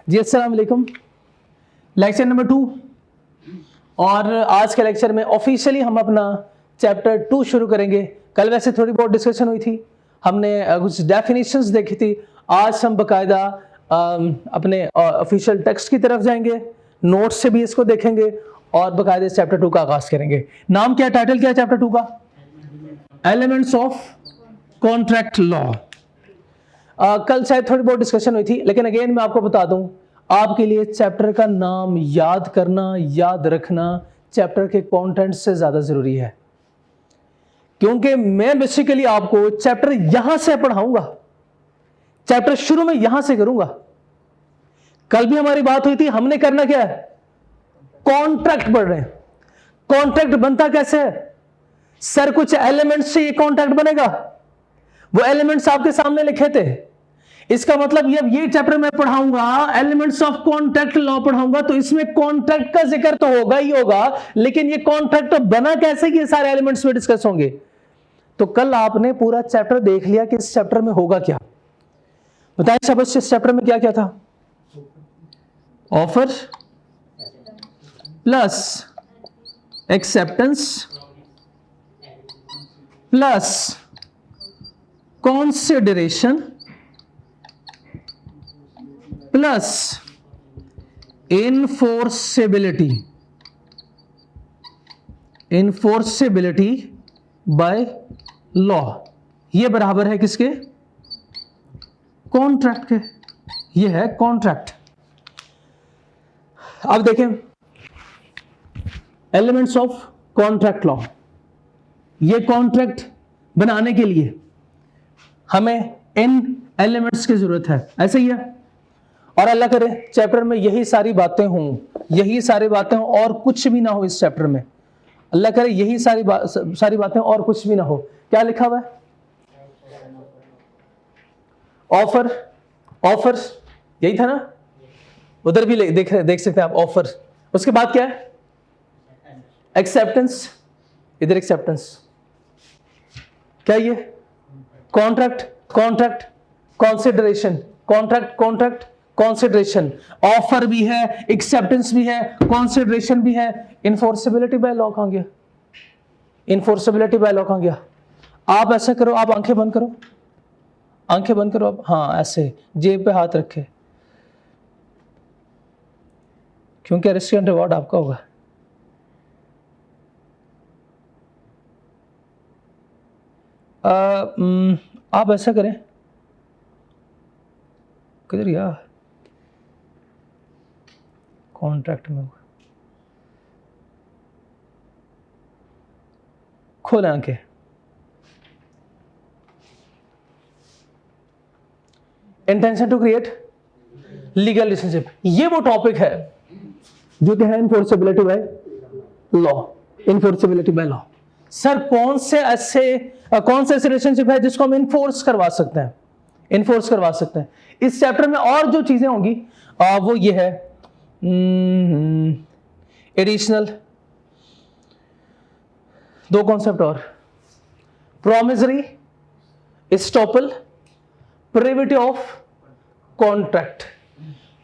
जी अस्सलाम वालेकुम। Lecture number 2 और आज के लेक्चर में ऑफिशियली हम अपना चैप्टर 2 शुरू करेंगे। कल वैसे थोड़ी बहुत डिस्कशन हुई थी, हमने कुछ डेफिनेशंस देखी थी। आज हम बकायदा अपने ऑफिशियल टेक्स्ट की तरफ जाएंगे, नोट्स से भी इसको देखेंगे और बकायदा चैप्टर 2 का आगाज करेंगे। नाम क्या, टाइटल क्या है चैप्टर 2 का? Elements of contract law. कल शायद थोड़ी बहुत डिस्कशन हुई थी, लेकिन अगेन मैं आपको बता दूं, आपके लिए चैप्टर का नाम याद करना, याद रखना चैप्टर के कंटेंट से ज्यादा जरूरी है, क्योंकि मैं बेसिकली आपको चैप्टर यहां से पढ़ाऊंगा, चैप्टर शुरू में यहां से करूंगा। कल भी हमारी बात हुई थी, हमने करना क्या है? कॉन्ट्रैक्ट पढ़ रहे हैं। कॉन्ट्रैक्ट बनता कैसे है? सर कुछ एलिमेंट्स से ये कॉन्ट्रैक्ट बनेगा, वो एलिमेंट्स आपके सामने लिखे थे। इसका मतलब ये चैप्टर मैं पढ़ाऊंगा, एलिमेंट्स ऑफ कॉन्ट्रैक्ट लॉ पढ़ाऊंगा, तो इसमें कॉन्ट्रैक्ट का जिक्र तो होगा ही होगा, लेकिन ये कॉन्ट्रैक्ट तो बना कैसे, ये सारे एलिमेंट्स में डिस्कस होंगे। तो कल आपने पूरा चैप्टर देख लिया कि इस चैप्टर में होगा क्या। बताएं शाबाश, इस चैप्टर में क्या क्या था? Offer plus acceptance plus consideration plus enforceability by law. ये बराबर है किसके? कॉन्ट्रैक्ट के। ये है कॉन्ट्रैक्ट। अब देखें एलिमेंट्स ऑफ कॉन्ट्रैक्ट लॉ। ये कॉन्ट्रैक्ट बनाने के लिए हमें इन एलिमेंट्स की जरूरत है, ऐसे ही है। और अल्लाह करे चैप्टर में यही सारी बातें हों, यही सारी बातें हों और कुछ भी ना हो इस चैप्टर में। अल्लाह करे यही सारी बातें और कुछ भी ना हो। क्या लिखा हुआ है? ऑफर यही था ना? उधर भी देख सकते हैं आप, ऑफर। उसके बाद क्या है? एक्सेप्टेंस। इधर एक्सेप्टेंस। क्या ये? Contract consideration, contract consideration. Offer भी है, एक्सेप्टेंस भी है, कंसीडरेशन भी है। इनफोर्सेबिलिटी बाय लॉ कहां गया? इनफोर्सेबिलिटी बाय लॉ कहां गया? आप ऐसा करो, आप आंखें बंद करो आप। हाँ, ऐसे जेब पे हाथ रखे, क्योंकि रिस्क एंड रिवॉर्ड आपका होगा। आप ऐसा करें, किधर गया? कॉन्ट्रैक्ट में होगा, खोल आंखें। Intention to create legal relationship, ये वो टॉपिक है जो कि है enforceability by law. Enforceability by law. Sir कौन से ऐसे रिलेशनशिप है जिसको हम इन्फोर्स करवा सकते हैं? इस चैप्टर में और जो चीजें होंगी वो ये है, एडिशनल 2 कॉन्सेप्ट और, promissory estoppel, privity of contract.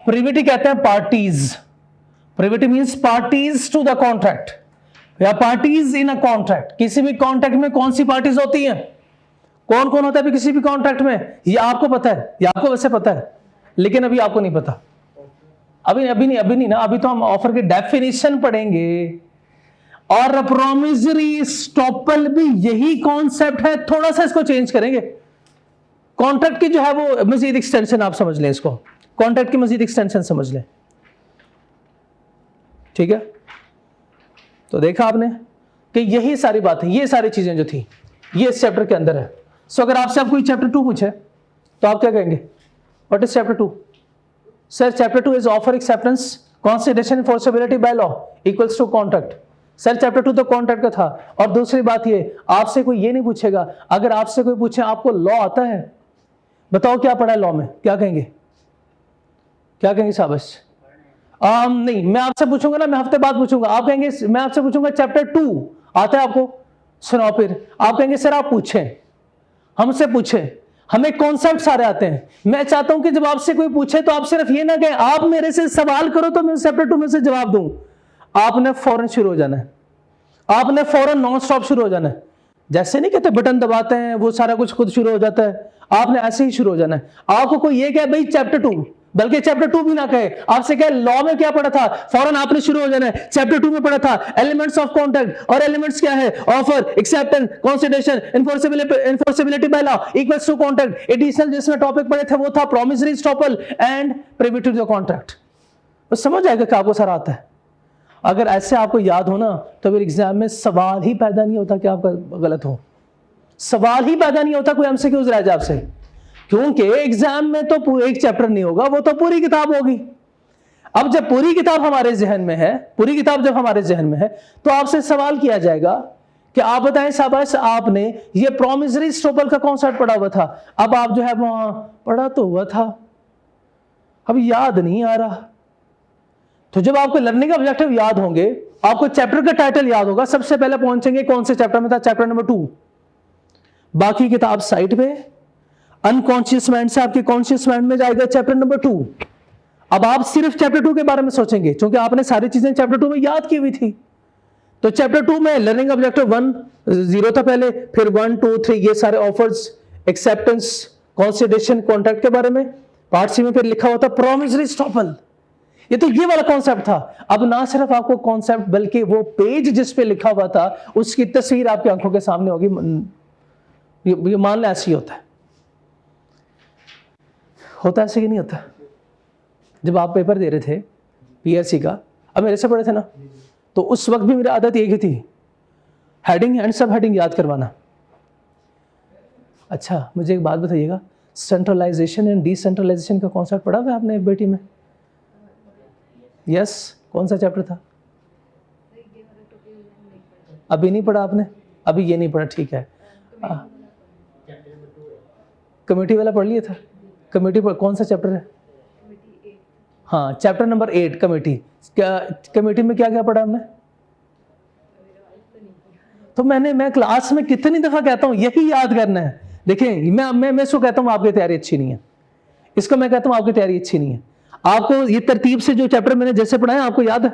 Privity कहते हैं parties. Privity means parties to the contract या पार्टीज इन अ कॉन्ट्रैक्ट। किसी भी कॉन्ट्रैक्ट में कौन सी पार्टीज होती हैं? कौन कौन होता है किसी भी कॉन्ट्रैक्ट में? ये आपको पता है, ये आपको वैसे पता है, लेकिन अभी आपको नहीं पता। अभी नहीं ना, अभी तो हम ऑफर की डेफिनेशन पढ़ेंगे और प्रोमिसरी एस्टॉपल भी यही कॉन्सेप्ट है, थोड़ा सा इसको चेंज करेंगे। कॉन्ट्रैक्ट की जो है वो मजीद एक्सटेंशन आप समझ लें, इसको कॉन्ट्रैक्ट की मजीद एक्सटेंशन समझ लें, ठीक है? तो देखा आपने कि यही सारी बातें, ये सारी चीजें जो थी ये इस चैप्टर के अंदर है। सो अगर आपसे आप कोई चैप्टर 2 पूछे तो आप क्या कहेंगे? What is chapter 2? Sir chapter 2 is offer, acceptance, consideration, enforceability by law equals to contract. Sir chapter 2 तो कॉन्ट्रैक्ट का था। और दूसरी बात ये, आपसे कोई ये नहीं पूछेगा, अगर आपसे कोई पूछे आपको लॉ आता है, बताओ क्या पढ़ा है लॉ में, क्या कहेंगे? शाबाश। नहीं, मैं आपसे पूछूंगा ना, मैं हफ्ते बाद पूछूंगा, आप कहेंगे, मैं आपसे पूछूंगा चैप्टर 2 आता है आपको? सुनाओ फिर। आप कहेंगे सर आप पूछें, हमसे पूछें, हमें कॉन्सेप्ट सारे आते हैं। मैं चाहता हूं कि जब आपसे कोई पूछे तो आप सिर्फ ये ना कहें आप मेरे से सवाल करो तो मैं चैप्टर 2 में से जवाब दूं। आपने फौरन शुरू हो जाना है, आपने फौरन नॉन स्टॉप शुरू हो जाना है। जैसे नहीं कहते बटन दबाते हैं वो सारा कुछ खुद शुरू हो जाता है, आपने ऐसे ही शुरू हो जाना है। आपको कोई ये कहे भाई चैप्टर 2, बल्कि चैप्टर 2 भी ना कहे, आपसे कहे लॉ में क्या पढ़ा था, फौरन आपने शुरू हो जाना है। चैप्टर 2 में पढ़ा था एलिमेंट्स ऑफ कॉन्ट्रैक्ट, और एलिमेंट्स क्या है, offer, acceptance, consideration, enforceability by law equals to contract. Additional जिसमें टॉपिक पढ़े थे वो था promissory estoppel and privity to the contract. तो समझ आएगा कि आपको सारा आता है। अगर ऐसे आपको याद हो ना तो फिर एग्जाम में सवाल ही पैदा नहीं होता कि आपका गलत हो, सवाल ही पैदा नहीं होता कोई एमसीक्यूज रह जाए आपसे, क्योंकि एग्जाम में तो पूरा एक चैप्टर नहीं होगा, वो तो पूरी किताब होगी। अब जब पूरी किताब हमारे जहन में है, पूरी किताब जब हमारे जहन में है तो आपसे सवाल किया जाएगा कि आप बताएं शाबाश आपने ये प्रॉमिसरी एस्टॉपल का कॉन्सेप्ट पढ़ा हुआ था, अब आप जो है वहां पढ़ा तो हुआ था, अब याद नहीं आ रहा। तो जब आपको लर्निंग ऑब्जेक्टिव याद होंगे, आपको चैप्टर का टाइटल याद होगा, सबसे पहले पहुंचेंगे कौन से चैप्टर में था, चैप्टर नंबर 2। बाकी किताब साइड पे, अनकॉन्शियस माइंड से आपके कॉन्शियस माइंड में जाएगा चैप्टर नंबर 2। अब आप सिर्फ चैप्टर 2 के बारे में सोचेंगे क्योंकि आपने सारी चीजें चैप्टर 2 में याद की हुई थी। तो चैप्टर 2 में लर्निंग ऑब्जेक्टिव 1 0 था पहले, फिर 1 2 3 ये सारे ऑफर्स, एक्सेप्टेंस, कंसिडरेशन, कॉन्ट्रैक्ट के बारे में। पार्ट सी में फिर लिखा हुआ था प्रॉमिसरी एस्टॉपल, ये तो ये वाला कॉन्सेप्ट था। अब ना सिर्फ आपको कॉन्सेप्ट बल्कि वो पेज जिस पे लिखा हुआ था उसकी तस्वीर आपकी आंखों के सामने होगी। ये मान लें ऐसे ही होता ऐसे कि नहीं होता। जब आप पेपर दे रहे थे पीएससी का, अब मेरे से पढ़े थे ना, तो उस वक्त भी मेरी आदत एक ही थी, हेडिंग एंड सब हेडिंग याद करवाना। अच्छा मुझे एक बात बताइएगा, सेंट्रलाइजेशन एंड डिसेंट्रलाइजेशन का कॉन्सेप्ट पढ़ा हुआ आपने बेटी में? यस कौन सा चैप्टर था? अभी नहीं पढ़ा आपने? अभी ये नहीं पढ़ा, ठीक है। कमेटी वाला पढ़ लिया था? कमेटी पर कौन सा चैप्टर है? हाँ चैप्टर नंबर 8 कमेटी। क्या कमेटी में क्या क्या पढ़ा हमने? तो मैं क्लास में कितनी दफा कहता हूँ यही याद करना है। देखिए मैं इसको कहता हूँ आपकी तैयारी अच्छी नहीं है, इसको मैं कहता हूँ आपकी तैयारी अच्छी नहीं है। आपको ये तरतीब से जो चैप्टर मैंने जैसे पढ़ाया आपको याद है?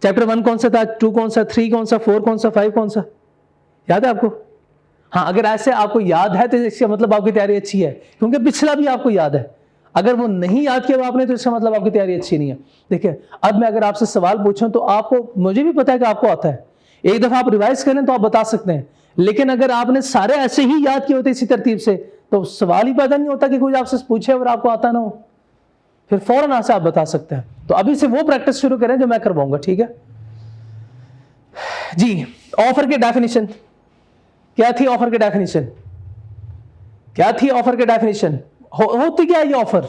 चैप्टर 1 कौन सा था, 2 कौन सा, 3 कौन सा, 4 कौन सा, 5 कौन सा, याद है आपको? हाँ अगर ऐसे आपको याद है तो इसका मतलब आपकी तैयारी अच्छी है, क्योंकि पिछला भी आपको याद है। अगर वो नहीं याद किया आपने तो इसका मतलब आपकी तैयारी अच्छी नहीं है। देखिए अब मैं अगर आपसे सवाल पूछूं तो आपको, मुझे भी पता है कि आपको आता है, एक दफा आप रिवाइज करें तो आप बता सकते हैं, लेकिन अगर आपने सारे ऐसे ही याद किए होते इसी तरतीब से तो सवाल ही पैदा नहीं होता कि कोई आपसे पूछे और आपको आता ना हो, फिर फौरन आपसे आप बता सकते हैं। तो अभी से वो प्रैक्टिस शुरू करें जो मैं करवाऊंगा, ठीक है जी। ऑफर की डेफिनेशन क्या थी? ऑफर की डेफिनेशन क्या थी? ऑफर की डेफिनेशन होती क्या है ये ऑफर?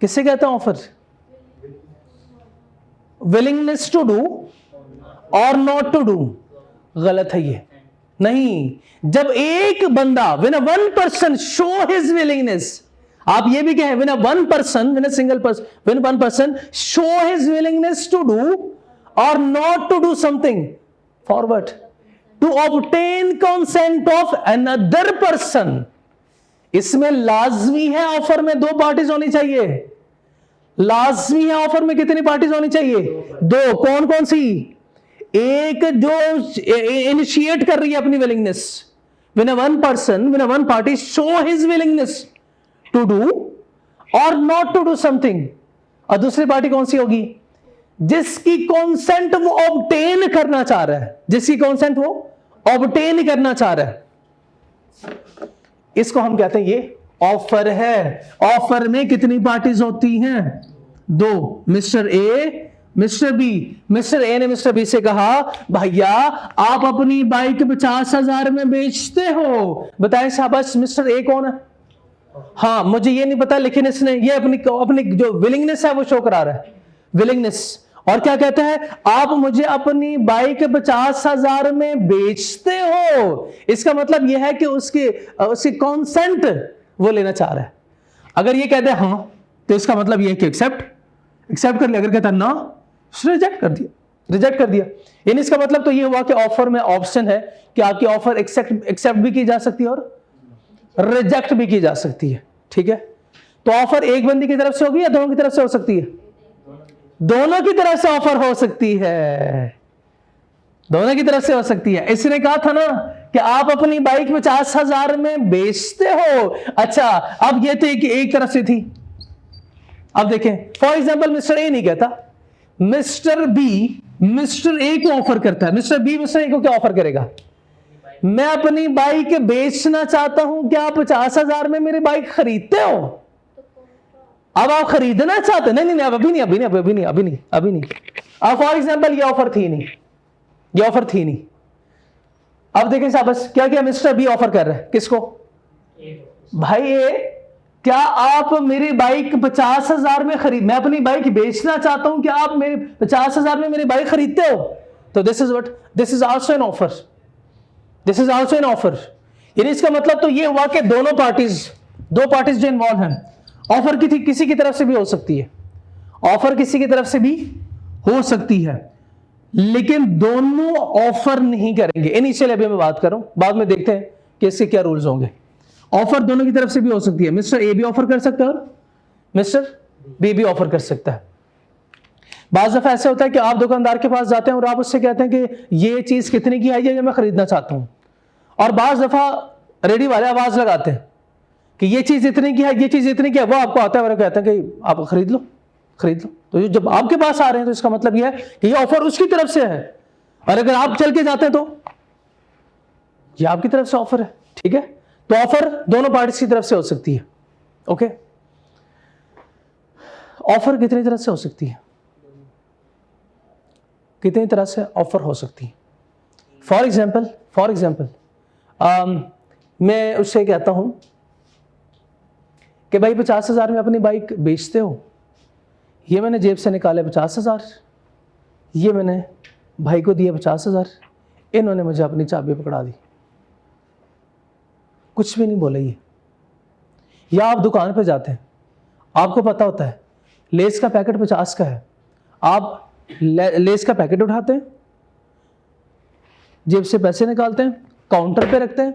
किससे कहते हैं ऑफर? विलिंगनेस टू डू और नॉट टू डू। गलत है ये, नहीं। जब एक बंदा, when one person show his willingness, आप ये भी कहें when one person, when single person, when one person show his willingness to do और not to do something forward to obtain consent of another person. इसमें लाजमी है offer में 2 parties होनी चाहिए। लाजमी है ऑफर में कितनी पार्टीज होनी चाहिए? 2। कौन कौन सी? एक जो इनिशिएट कर रही है अपनी willingness, when one person, when one party show his willingness to do और नॉट टू डू समथिंग, और दूसरी पार्टी कौन सी होगी? जिसकी कॉन्सेंट वो ऑब्टेन करना चाह रहा है, जिसकी कॉन्सेंट वो ऑब्टेन करना चाह रहा है, इसको हम कहते हैं ये ऑफर है। ऑफर में कितनी पार्टीज होती हैं? 2, mister A, mister B. Mister A ने मिस्टर बी से कहा भैया आप अपनी बाइक 50,000 में बेचते हो। बताएं शाबाश, मिस्टर ए कौन है? हाँ मुझे ये नहीं पता, लेकिन इसने ये अपनी जो विलिंगनेस है वो शो करा रहा है, विलिंगनेस। और क्या कहता है? आप मुझे अपनी बाइक 50,000 में बेचते हो। इसका मतलब यह है कि उसकी कॉन्सेंट वो लेना चाह रहा है। अगर ये कहते हैं हाँ तो इसका मतलब यह है कि एक्सेप्ट कर लिया। अगर कहता है ना, रिजेक्ट कर दिया। यानी इसका मतलब तो ये हुआ कि ऑफर में ऑप्शन है कि आपकी ऑफर एक्सेप्ट भी की जा सकती है और रिजेक्ट भी की जा सकती है। ठीक है, तो ऑफर एक बंदी की तरफ से होगी या दोनों की तरफ से हो सकती है? दोनों की तरफ से ऑफर हो सकती है, दोनों की तरफ से हो सकती है। इसने कहा था ना कि आप अपनी बाइक 50,000 में बेचते हो। अच्छा, अब ये तो एक तरफ से थी। अब देखें, फॉर एग्जाम्पल मिस्टर ए नहीं कहता, मिस्टर बी मिस्टर ए को ऑफर करता है। मिस्टर बी मिस्टर ए को क्या ऑफर करेगा? मैं अपनी बाइक बेचना चाहता हूं, क्या आप 50,000 में मेरी बाइक खरीदते हो? अब आप खरीदना चाहते हैं? नहीं, अभी नहीं। अब फॉर एग्जाम्पल ये ऑफर थी नहीं, ये ऑफर थी नहीं। अब देखें साहब, बस क्या क्या मिस्टर बी ऑफर कर रहे हैं किसको? भाई ए, क्या आप मेरी बाइक 50,000 में खरीद, मैं अपनी बाइक बेचना चाहता हूं, क्या आप मेरे 50,000 में मेरी बाइक खरीदते हो? तो this is also an offer, this is also an offer. यानी इसका मतलब तो ये हुआ कि दो पार्टीज जो इन्वॉल्व हैं, ऑफर किसी की तरफ से भी हो सकती है, ऑफर किसी की तरफ से भी हो सकती है, लेकिन दोनों ऑफर नहीं करेंगे। इनिशियल अभी मैं बात कर रहा हूं, बाद में देखते हैं कि इसके क्या रूल्स होंगे। ऑफर दोनों की तरफ से भी हो सकती है, मिस्टर ए भी ऑफर कर सकता है और मिस्टर बी भी ऑफर कर सकता है। बाज़ दफा ऐसे होता है कि आप दुकानदार के पास जाते हैं और आप उससे कहते हैं कि ये चीज कितने की आई है, ये मैं खरीदना चाहता हूं, और बाज़ दफा रेडी वाले आवाज लगाते हैं कि ये चीज इतने की है, ये चीज इतने की है, वो आपको आता है और कहते हैं कि आप खरीद लो। तो जब आपके पास आ रहे हैं तो इसका मतलब यह है कि ये ऑफर उसकी तरफ से है, और अगर आप चल के जाते हैं तो ये आपकी तरफ से ऑफर है। ठीक है, तो ऑफर दोनों पार्टी की तरफ से हो सकती है। ओके, ऑफर कितनी तरह से हो सकती है? कितनी तरह से ऑफर हो सकती है? फॉर एग्जाम्पल मैं उससे कहता हूं कि भाई 50,000 में अपनी बाइक बेचते हो, ये मैंने जेब से निकाले 50,000, ये मैंने भाई को दिए 50,000, इन्होंने मुझे अपनी चाबी पकड़ा दी, कुछ भी नहीं बोला ये। या आप दुकान पे जाते हैं, आपको पता होता है लेस का पैकेट 50 का है, आप लेस का पैकेट उठाते हैं, जेब से पैसे निकालते हैं, काउंटर पे रखते हैं,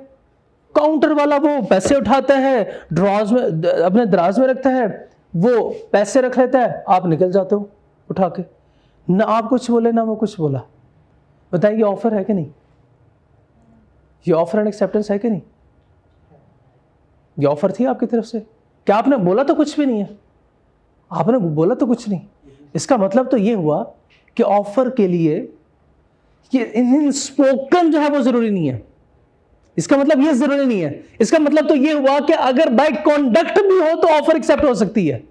काउंटर वाला वो पैसे उठाता है, ड्रॉज में अपने दराज में रखता है, वो पैसे रख लेता है, आप निकल जाते हो उठा के, ना आप कुछ बोले ना वो कुछ बोला। बताइए ये ऑफर है कि नहीं? ये ऑफर एंड एक्सेप्टेंस है कि नहीं? ये ऑफर थी आपकी तरफ से, क्या आपने बोला तो कुछ भी नहीं है, आपने बोला तो कुछ नहीं। इसका मतलब तो ये हुआ कि ऑफर के लिए ये स्पोकन जो है वो जरूरी नहीं है। इसका मतलब ये जरूरी नहीं है, इसका मतलब तो ये हुआ कि अगर बाय कॉन्डक्ट भी हो तो ऑफर एक्सेप्ट हो सकती है,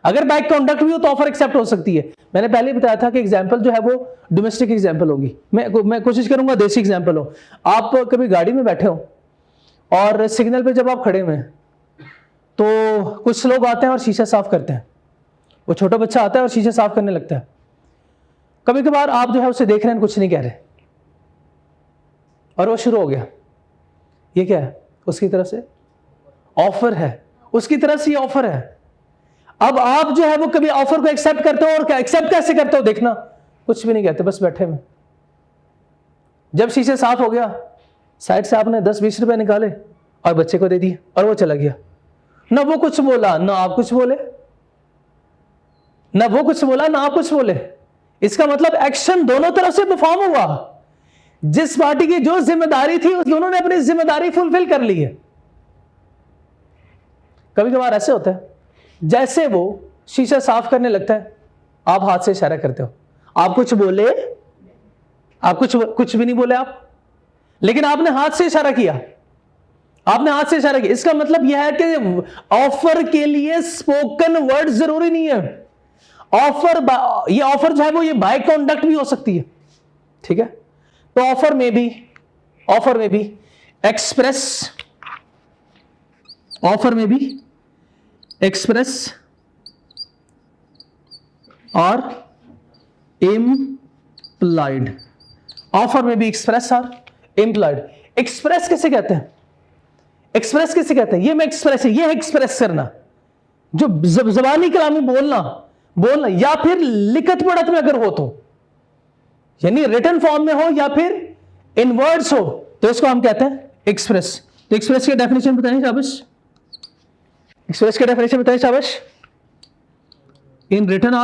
अगर बाय कॉन्डक्ट भी हो तो ऑफर एक्सेप्ट हो सकती है। मैंने पहले बताया था कि एग्जांपल जो है वो डोमेस्टिक एग्जांपल होगी, मैं कोशिश करूंगा देसी एग्जांपल हो। आप कभी गाड़ी में बैठे हो और सिग्नल पे जब आप खड़े हुए हैं तो कुछ लोग आते हैं और शीशा साफ करते हैं, वो छोटा बच्चा आता है और शीशा साफ करने लगता है। कभी कभार आप जो है उसे देख रहे हैं, कुछ नहीं कह रहे, और वो शुरू हो गया। ये क्या है? उसकी तरफ से ऑफर है, उसकी तरफ से ये ऑफर है। अब आप जो है वो कभी ऑफर को एक्सेप्ट करते हो, और एक्सेप्ट कैसे करते हो देखना, कुछ भी नहीं कहते, बस बैठे में। जब शीशे साफ हो गया, साइड से आपने 10-20 रुपए निकाले और बच्चे को दे दिए और वो चला गया। ना वो कुछ बोला ना आप कुछ बोले, ना वो कुछ बोला ना आप कुछ बोले। इसका मतलब एक्शन दोनों तरफ से परफॉर्म हुआ। जिस पार्टी की जो जिम्मेदारी थी उस दोनों ने अपनी जिम्मेदारी फुलफिल कर ली है। कभी कभार ऐसे होता है जैसे वो शीशा साफ करने लगता है, आप हाथ से इशारा करते हो, आप कुछ बोले, आप कुछ भी नहीं बोले आप, लेकिन आपने हाथ से इशारा किया, आपने हाथ से इशारा किया। इसका मतलब यह है कि ऑफर के लिए स्पोकन वर्ड जरूरी नहीं है। ये ऑफर जो है वो ये बाय कॉन्डक्ट भी हो सकती है। ठीक है, तो ऑफर में भी एक्सप्रेस, ऑफर में भी एक्सप्रेस और इम्प्लाइड, ऑफर में भी एक्सप्रेस और इम्प्लाइड। एक्सप्रेस किसे कहते हैं? एक्सप्रेस किसे कहते हैं? ये मैं एक्सप्रेस है, ये है एक्सप्रेस करना, जो जबानी कलामी बोलना या फिर लिखत पढ़त में अगर हो तो, यानी रिटन फॉर्म में हो या फिर इन वर्ड्स हो, तो इसको हम कहते हैं एक्सप्रेस। तो एक्सप्रेस की डेफिनेशन बताएं शाबाश, एक्सप्रेस की डेफिनेशन बताएं शाबाश। इन रिटन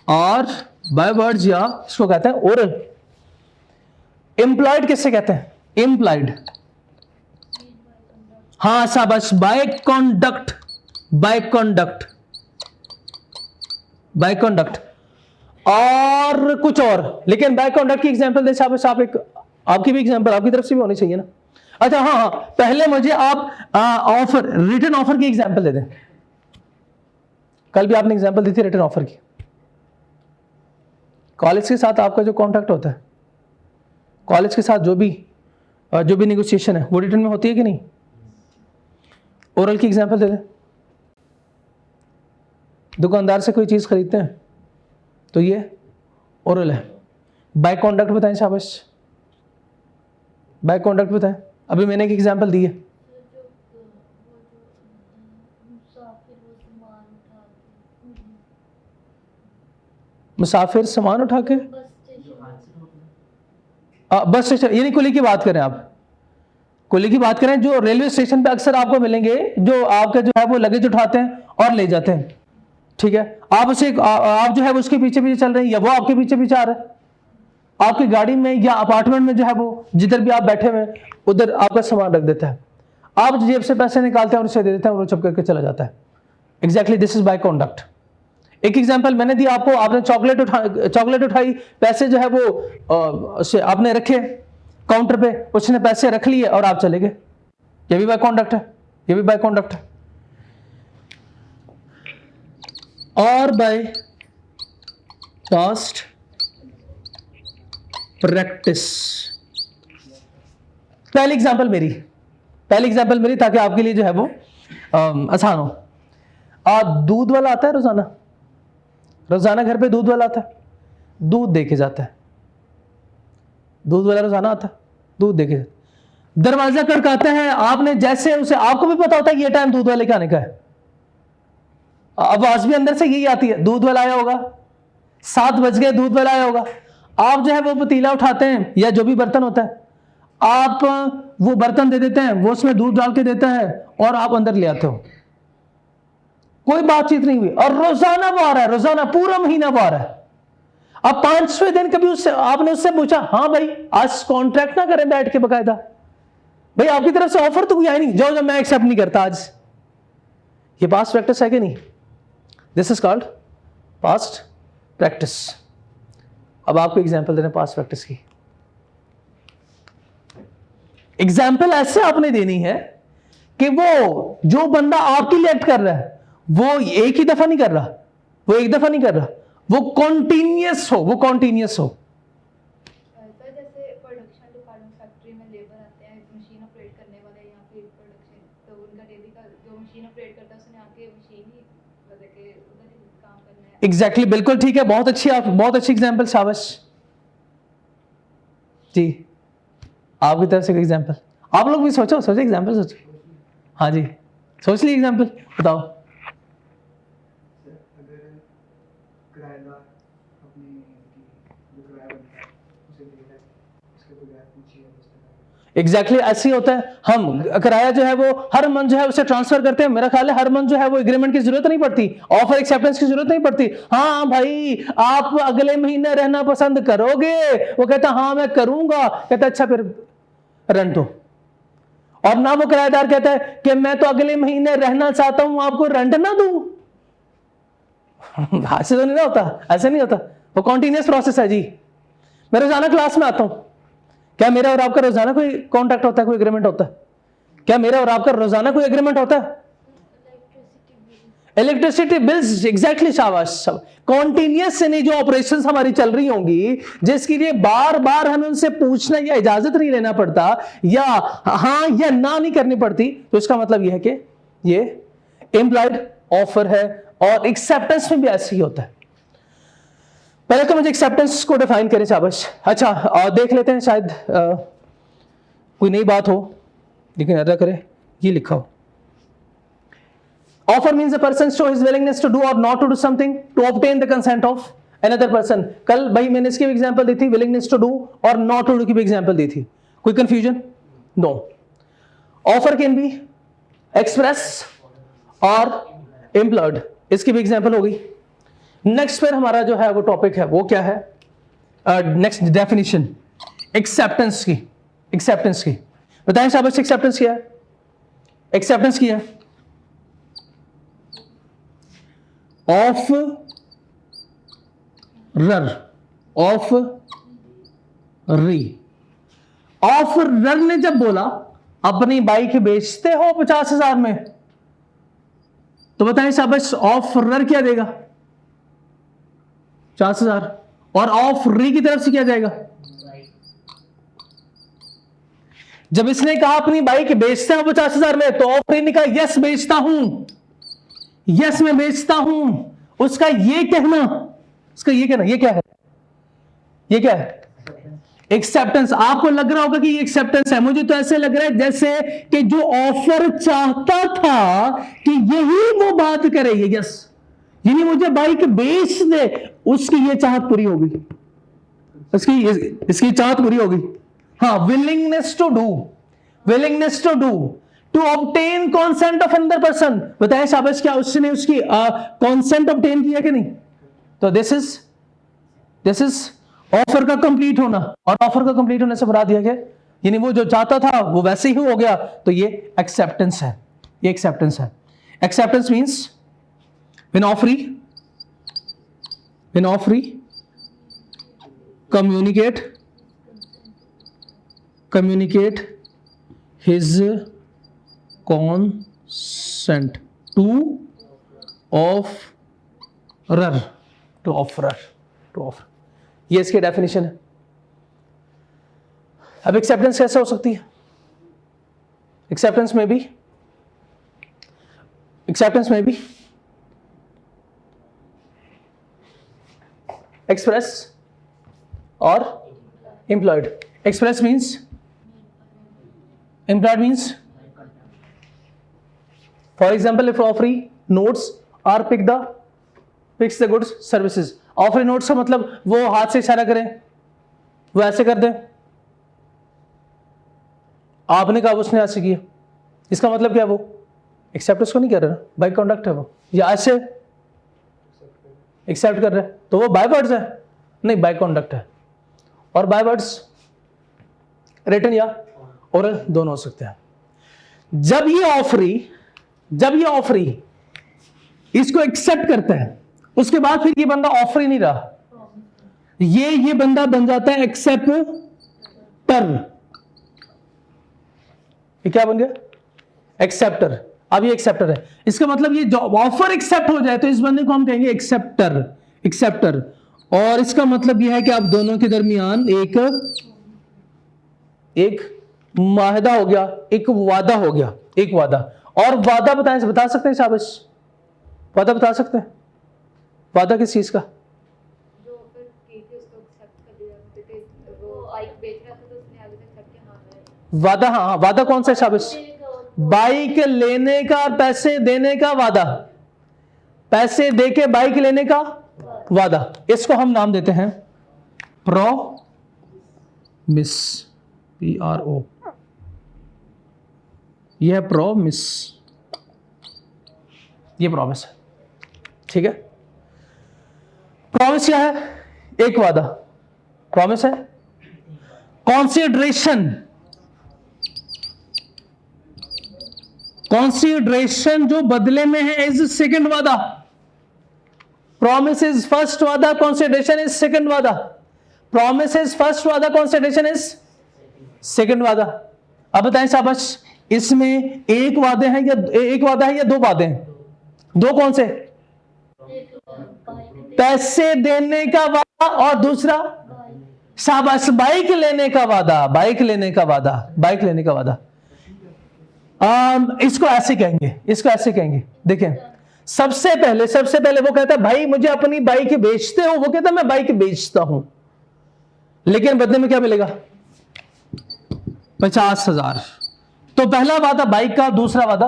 और बाय वर्ड्स, या इसको कहते हैं ओरल। एम्प्लॉयड किससे कहते हैं? एम्प्लॉयड, हाँ शाबाश, by conduct, by conduct, by conduct और कुछ और। लेकिन बाय कॉन्डक्ट की एग्जांपल दे शाबाश आप, एक आपकी भी एग्जांपल आपकी तरफ से भी होनी चाहिए ना। अच्छा हाँ हाँ, पहले मुझे आप ऑफर, रिटन ऑफर की एग्जांपल दे दें। कल भी आपने एग्जांपल दी थी रिटन ऑफर की। कॉलेज के साथ आपका जो कॉन्ट्रैक्ट होता है, कॉलेज के साथ जो भी नेगोशिएशन है वो रिटन में होती है कि नहीं? ओरल की एग्जांपल दे दें। दुकानदार से कोई चीज खरीदते हैं तो ये ओरल है। बाय कॉन्डक्ट बताएं शाबाश, बाय कॉन्डक्ट बताएं। अभी मैंने एक एग्जांपल दी है। मुसाफिर सामान उठा के, बस स्टेशन, यानी कुली की बात करें आप, कुली की बात करें जो रेलवे स्टेशन पे अक्सर आपको मिलेंगे, जो आपके जो है वो लगेज उठाते हैं और ले जाते हैं, ठीक है। आप उसे आप जो है वो उसके पीछे पीछे चल रहे हैं या वो आपके पीछे पीछे आ रहा है, आपकी गाड़ी में या अपार्टमेंट में जो है वो जिधर भी आप बैठे हुए उधर आपका सामान रख देता है, आप जेब से पैसे निकालते हैं और उसे दे देते हैं और वो चुप करके चला जाता है। Exactly this is by conduct. एक एग्जांपल मैंने दिया आपको, आपने चॉकलेट उठाई, पैसे जो है वो आपने रखे काउंटर पे, उसने पैसे रख लिए और आप चले गए, ये भी बाय कॉन्डक्ट है, ये भी बाय कॉन्डक्ट है। और बाय पास्ट प्रैक्टिस, पहली एग्जांपल मेरी ताकि आपके लिए जो है वो आसान हो। दूध वाला आता है रोजाना घर पे दूध वाला आता है, दूध दे के जाता है, दूध वाला रोजाना आता है, दूध दे के जाता है। दरवाजा खड़काते हैं, आपने जैसे उसे, आपको भी पता होता है कि ये टाइम दूध वाले के आने का है, आवाज भी अंदर से यही आती है, दूध वाला आया होगा, 7 बज गए, दूध वाला आया होगा। आप जो है वो पतीला उठाते हैं या जो भी बर्तन होता है, आप वो बर्तन दे देते हैं, वो उसमें दूध डाल के देता है और आप अंदर ले आते हो, कोई बातचीत नहीं हुई, और रोजाना वो आ रहा है, रोजाना पूरा महीना वो आ रहा है। अब 5वें दिन कभी उससे आपने उससे पूछा, हाँ भाई आज कॉन्ट्रैक्ट ना करें बैठ के बकायदा, भाई आपकी तरफ से ऑफर तो कोई आया नहीं, जो मैं एक्सेप्ट नहीं करता आज, ये पास्ट प्रैक्टिस है कि नहीं? This is called past practice. अब आपको एग्जांपल देना पास्ट प्रैक्टिस की। एग्जांपल ऐसे आपने देनी है कि वो जो बंदा आपके लिए एक्ट कर रहा है वो एक ही दफा नहीं कर रहा, वो एक दफा नहीं कर रहा, वो कॉन्टिन्यूअस हो, वो कॉन्टिन्यूअस हो। जैसे प्रोडक्शन डिपार्टमेंट फैक्ट्री में लेबर आते हैं, मशीन ऑपरेट करने वाले या फिर प्रोडक्शन, तो उनका डेली का जो मशीन ऑपरेट करता है उसने आके मशीन ही लगा के उधर ही काम करना है। एग्जैक्टली, बिल्कुल ठीक है, बहुत अच्छी एग्जांपल, शाबाश जी। आपकी तरफ से कोई एग्जांपल, आप लोग भी सोचो एग्जांपल सोचो। हाँ जी, सोच ली एग्जांपल, बताओ। एग्जैक्टली ऐसे ही होता है। हम किराया जो है वो हर मंथ जो है उसे ट्रांसफर करते हैं, मेरा ख्याल है हर मंथ जो है वो एग्रीमेंट की जरूरत नहीं पड़ती, ऑफर एक्सेप्टेंस की जरूरत नहीं पड़ती। हाँ भाई आप अगले महीने रहना पसंद करोगे, वो कहता हाँ मैं करूंगा, कहता अच्छा फिर रेंट दो। और ना वो किराएदार कहता है कि मैं तो अगले महीने रहना चाहता हूं, आपको रेंट ना दूं। ऐसे तो नहीं होता, ऐसे नहीं होता, वो कॉन्टिन्यूअस प्रोसेस है जी। मैं रोजाना क्लास में आता हूं, क्या मेरा और आपका रोजाना कोई कॉन्ट्रैक्ट होता है, कोई एग्रीमेंट होता है? क्या मेरा और आपका रोजाना कोई एग्रीमेंट होता है? इलेक्ट्रिसिटी बिल्स, एग्जैक्टली, शाबाश। कॉन्टिन्यूअस यानी जो ऑपरेशंस हमारी चल रही होंगी, जिसके लिए बार बार हमें उनसे पूछना या इजाजत नहीं लेना पड़ता या हाँ या ना नहीं करनी पड़ती, तो इसका मतलब यह है कि ये एम्प्लॉयड ऑफर है। और एक्सेप्टेंस में भी ऐसे ही होता है। पहले तो मुझे एक्सेप्टेंस को डिफाइन करें, शाबाश। अच्छा देख लेते हैं, शायद कोई नई बात हो, लेकिन अदा करें, ये लिखा हो। Offer means a person show his willingness to do or not to do something to obtain the consent of another person। कल भाई मैंने इसकी भी एग्जांपल दी थी, willingness to do और not to do की भी एग्जांपल दी थी। कोई confusion? No. Offer can be express और एम्प्लॉयड, इसकी भी एग्जांपल होगी। नेक्स्ट पर हमारा जो है वो टॉपिक है वो क्या है, नेक्स्ट डेफिनेशन एक्सेप्टेंस की। एक्सेप्टेंस की बताएं शाबाश, एक्सेप्टेंस क्या है? एक्सेप्टेंस क्या है? Offerer, offeree. Offerer ने जब बोला अपनी बाइक बेचते हो 50,000 में, तो बताएं शाबाश ऑफ रर क्या देगा? 50,000। और ऑफ री की तरफ से क्या जाएगा? जब इसने कहा अपनी बाइक बेचते हो 50,000 में, तो ऑफ री ने कहा यस बेचता हूं, यस मैं बेचता हूं। उसका ये कहना, उसका ये कहना, ये क्या है? ये क्या है? एक्सेप्टेंस। आपको लग रहा होगा कि ये एक्सेप्टेंस है, मुझे तो ऐसे लग रहा है जैसे कि जो ऑफर चाहता था कि यही वो बात करे, यस यानी मुझे बाइक बेच दे, उसकी ये चाहत पूरी होगी, इसकी चाहत पूरी होगी। हाँ, willingness to do, willingness to do, to obtain consent of another person. बताएं शाबाश क्या उसने उसकी कॉन्सेंट ऑब्टेन किया कि नहीं? तो दिस इज ऑफर का कंप्लीट होना। और ऑफर का कंप्लीट होने से मुराद यह है यानी वो जो चाहता था वो वैसे ही हो गया, तो ये एक्सेप्टेंस है, ये एक्सेप्टेंस है। Acceptance means when offeree communicate his consent to offerer, ये इसकी डेफिनेशन है। अब एक्सेप्टेंस कैसे हो सकती है? एक्सेप्टेंस में भी एक्सप्रेस और employed. Express means, employed means for example if offeree notes are picks the goods services. Offeree notes का मतलब वो हाथ से इशारा करें, वो ऐसे कर दें, आपने कहा उसने ऐसे किया, इसका मतलब क्या? वो एक्सेप्ट उसको नहीं कर रहा, बाय कॉन्डक्ट है वो, या ऐसे एक्सेप्ट कर रहे हैं, तो वो बाय वर्ड्स है? नहीं, बाय कॉन्डक्ट है। और बाय वर्ड्स रिटन या ओरल दोनों हो सकते हैं। जब ये ऑफरी इसको एक्सेप्ट करता है, उसके बाद फिर ये बंदा ऑफरी नहीं रहा, ये बंदा बन जाता है एक्सेप्टर। ये क्या बन गया? एक्सेप्टर। अब ये एक्सेप्टर है, इसका मतलब ये जो ऑफर एक्सेप्ट हो जाए तो इस बंदे को हम कहेंगे एक्सेप्टर। और इसका मतलब यह है कि आप दोनों के दरमियान एक माहदा हो गया, एक वादा हो गया, एक वादा। और वादा बता सकते हैं शाबाश? वादा बता सकते हैं? वादा किस चीज का? जो ऑफर की थी उसको एक्सेप्ट कर दिया, वो बाइक बेच रहा था तो उसने आगे तक एक्सेप्ट किया। हाँ, वादा। हाँ, वादा कौन सा है शाबाश? बाइक लेने का, पैसे देने का वादा, पैसे देके बाइक लेने का वादा। इसको हम नाम देते हैं प्रोमिस, PRO। यह प्रोमिस, ये प्रॉमिस है, ठीक है। प्रॉमिस क्या है? एक वादा। प्रॉमिस है कॉन्सिडरेशन जो बदले में है इज सेकंड वादा। प्रॉमिस इज फर्स्ट वादा, कॉन्सिडरेशन इज सेकंड वादा। प्रॉमिस इज फर्स्ट वादा, कॉन्सिडरेशन इज सेकंड वादा। अब बताएं शाबाश, इसमें एक वादा है या दो वादे हैं? दो कौन से? पैसे देने का वादा और दूसरा शाबाश बाइक लेने का वादा। इसको ऐसे कहेंगे, देखें, सबसे पहले वो कहता है भाई मुझे अपनी बाइक बेचते हो, वो कहता है मैं बाइक बेचता हूं, लेकिन बदले में क्या मिलेगा? 50,000। तो पहला वादा बाइक का, दूसरा वादा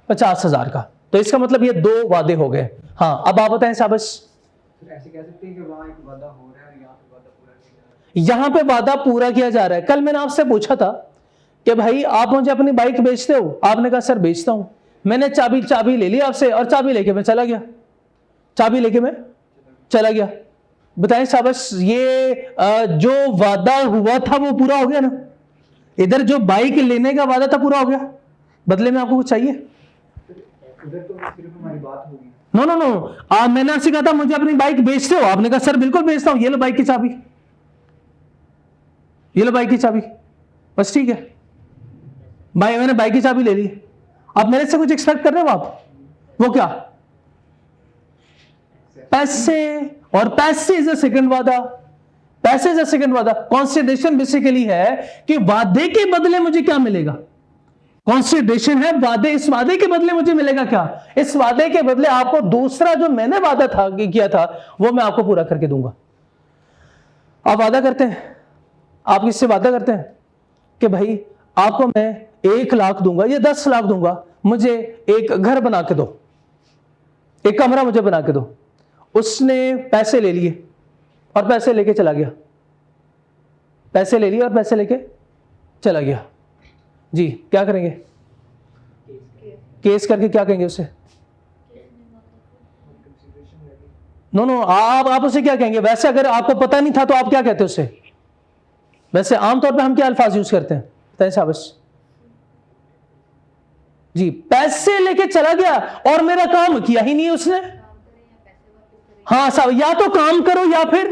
50,000 का। तो इसका मतलब ये दो वादे हो गए। हाँ, अब आप बताएं शाबाश। ऐसे कह सकते हैं कि वहां एक वादा हो रहा है और यहाँ पे वादा पूरा किया जा रहा है। यहां पे वादा पूरा किया जा रहा है। कल मैंने आपसे पूछा था कि भाई आप मुझे अपनी बाइक बेचते हो? आपने कहा सर बेचता हूं। मैंने चाबी ले ली आपसे और चाबी लेके मैं चला गया, चाबी लेके मैं चला गया। बताएं शाबाश, ये जो वादा हुआ था वो पूरा हो गया ना? इधर जो बाइक लेने का वादा था पूरा हो गया, बदले में आपको कुछ चाहिए? उधर तो सिर्फ हमारी बात होगी। नो नो नो, मैंने आपसे कहा था मुझे अपनी बाइक बेचते हो? आपने कहा सर बिल्कुल बेचता हूं, ये लो बाइक की चाबी, ये लो बाइक की चाबी, बस ठीक है भाई, मैंने बाइक की चाबी ले ली। आप मेरे से कुछ एक्सपेक्ट कर रहे हो आप? वो क्या? पैसे, और पैसे इज अ सेकंड वादा। पैसे इज अ सेकंड वादा। कॉन्सिडरेशन बेसिकली है कि वादे के बदले मुझे क्या मिलेगा। कॉन्सिडरेशन है वादे, इस वादे के बदले मुझे मिलेगा क्या? इस वादे के बदले आपको दूसरा जो मैंने वादा था किया था वो मैं आपको पूरा करके दूंगा। आप वादा करते हैं, आप किससे वादा करते हैं कि भाई आपको मैं 1 लाख दूंगा या 10 लाख दूंगा, मुझे एक घर बना के दो, एक कमरा मुझे बना के दो। उसने पैसे ले लिए और पैसे लेके चला गया, पैसे ले लिए और पैसे लेके चला गया। जी क्या करेंगे? केस करके क्या कहेंगे उसे? नो नो, आप उसे क्या कहेंगे? वैसे अगर आपको पता नहीं था तो आप क्या कहते उसे? वैसे आमतौर पे हम क्या अल्फाज यूज करते हैं? बताएं शाबाश जी। पैसे लेके चला गया और मेरा काम किया ही नहीं उसने। हाँ साहब, या तो काम करो या फिर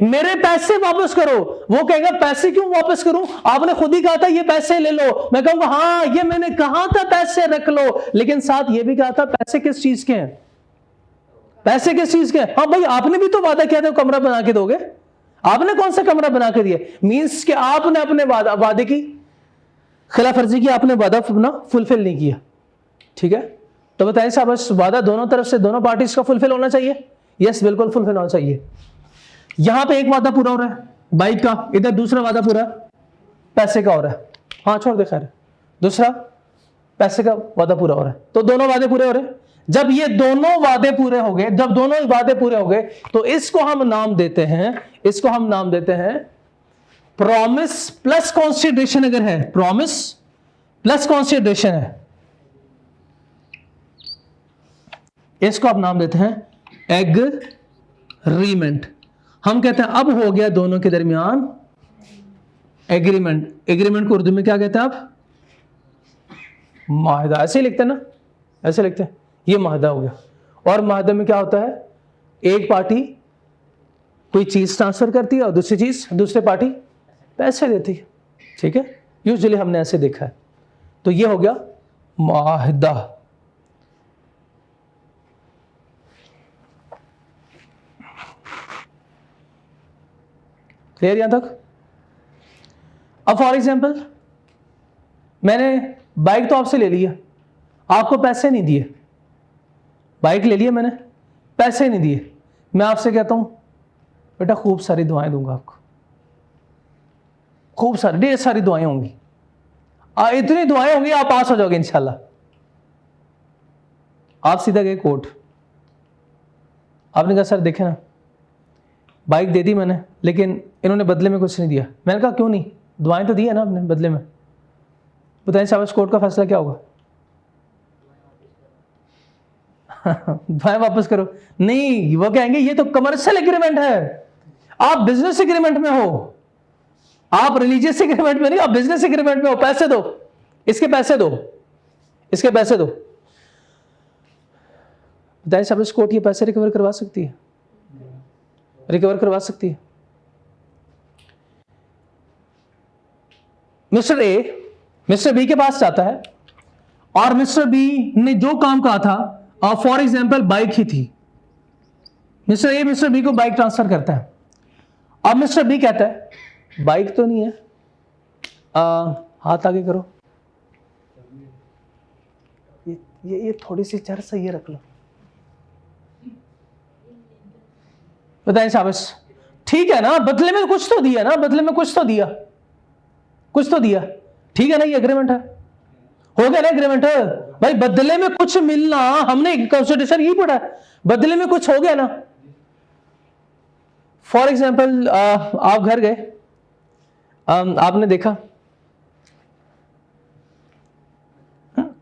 मेरे पैसे वापस करो। वो कहेगा पैसे क्यों वापस करूं, आपने खुद ही कहा था ये पैसे ले लो। मैं कहूंगा हाँ ये मैंने कहा था पैसे रख लो, लेकिन साथ ये भी कहा था पैसे किस चीज के हैं? पैसे किस चीज के हैं? हाँ भाई आपने भी तो वादा किया था कमरा बना के दोगे, आपने कौन सा कमरा बना के दिया? मींस कि आपने अपने वादे की खिलाफ वर्जी की, आपने वादा अपना फुलफिल नहीं किया। ठीक है, तो बताएं साहब, वादा दोनों तरफ से, दोनों पार्टीज का फुलफिल होना चाहिए। यस बिल्कुल फुलफिल होना चाहिए। यहां पे एक वादा पूरा हो रहा है बाइक का, इधर दूसरा वादा पूरा पैसे का हो रहा है। हाँ छोड़ दे खैर, दूसरा पैसे का वादा पूरा हो रहा है, तो दोनों वादे पूरे हो रहे हैं। जब ये दोनों वादे पूरे हो गए, जब दोनों वादे पूरे हो गए तो इसको हम नाम देते हैं, इसको हम नाम देते हैं प्रॉमिस प्लस कॉन्सिडरेशन। अगर है प्रॉमिस प्लस कॉन्सिडरेशन है, इसको आप नाम देते हैं एग्रीमेंट। हम कहते हैं अब हो गया दोनों के दरमियान एग्रीमेंट। एग्रीमेंट को उर्दू में क्या कहते हैं आप? माहिदा। ऐसे ही लिखते हैं ना, ऐसे लिखते हैं, ये माहिदा हो गया। और माहिदा में क्या होता है? एक पार्टी कोई चीज ट्रांसफर करती है और दूसरी चीज, दूसरी पार्टी पैसे देती है। ठीक है, यूजुअली हमने ऐसे देखा है। तो ये हो गया माहिदा। क्लियर यहां तक? अब फॉर एग्जाम्पल मैंने बाइक तो आपसे ले लिया, आपको पैसे नहीं दिए। बाइक ले लिया मैंने, पैसे नहीं दिए। मैं आपसे कहता हूं बेटा खूब सारी दुआएं दूंगा आपको, खूब सारी, ढेर सारी दुआएं होंगी, इतनी दुआएं होंगी आप पास हो जाओगे इंशाल्लाह। आप सीधा गए कोर्ट, आपने कहा सर देखे ना बाइक दे दी मैंने, लेकिन इन्होंने बदले में कुछ नहीं दिया। मैंने कहा क्यों नहीं, दुआएं तो दी है ना आपने बदले में। बताएं शाबाश, कोर्ट का फैसला क्या होगा? दुआएं वापस करो? नहीं, वो कहेंगे ये तो कमर्शियल एग्रीमेंट है, आप बिजनेस एग्रीमेंट में हो, आप रिलीजियस एग्रीमेंट में नहीं, आप बिजनेस एग्रीमेंट में हो। पैसे दो, इसके पैसे दो, इसके पैसे दो। बताएं शाबाश, कोर्ट ये पैसे रिकवर करवा सकती है? रिकवर करवा सकती है। मिस्टर ए मिस्टर बी के पास जाता है और मिस्टर बी ने जो काम कहा था, फॉर एग्जाम्पल बाइक ही थी, मिस्टर ए मिस्टर बी को बाइक ट्रांसफर करता है। अब मिस्टर बी कहता है बाइक तो नहीं है, हाथ आगे करो, ये थोड़ी सी चर सही है, रख लो। बताएं शाबाश, ठीक है ना, बदले में कुछ तो दिया ना, बदले में कुछ तो दिया, कुछ तो दिया। ठीक है ना, ये एग्रीमेंट है, हो गया ना एग्रीमेंट है भाई। बदले में कुछ मिलना, हमने कॉन्स्टिट्यूशन यही पढ़ा है, बदले में कुछ हो गया ना। फॉर एग्जाम्पल आप घर गए, आपने देखा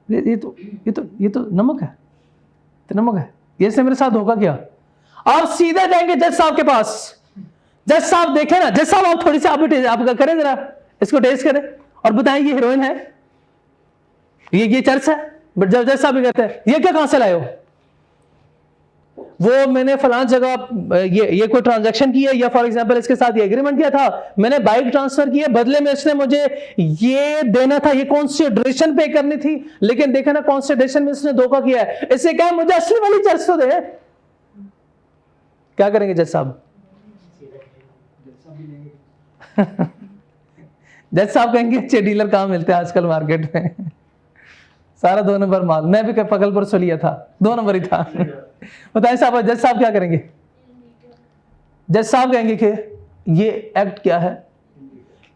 ये तो नमक है, तो नमक है, ये इसने मेरे साथ धोखा किया। आप सीधे जाएंगे जज साहब के पास, जज साहब देखे ना, जज साहब आप थोड़ी सी आप करें जरा, इसको टेस्ट करें और बताएं ये हीरोइन है, ये चर्च है। बट जब जज साहब भी कहते हैं ये क्या कहां से लाए हो, वो मैंने फलां जगह ये कोई ट्रांजैक्शन की है, या फॉर एग्जांपल इसके साथ ये एग्रीमेंट किया था, मैंने बाइक ट्रांसफर की है, बदले में इसने मुझे ये देना था, ये कंसिडरेशन पे करनी थी, लेकिन देखा ना कंसिडरेशन में इसने धोखा किया है। इससे क्या मुझे असली वाली चर्च तो दे। क्या करेंगे जज साहब? जज साहब कहेंगे अच्छे डीलर कहां मिलते हैं आजकल मार्केट में, सारा 2 नंबर माल। मैं भी पकलपुर से लिया था, 2 नंबर ही था। बताएं साहब, जज साहब क्या करेंगे? जज साहब कहेंगे कि ये एक्ट क्या है?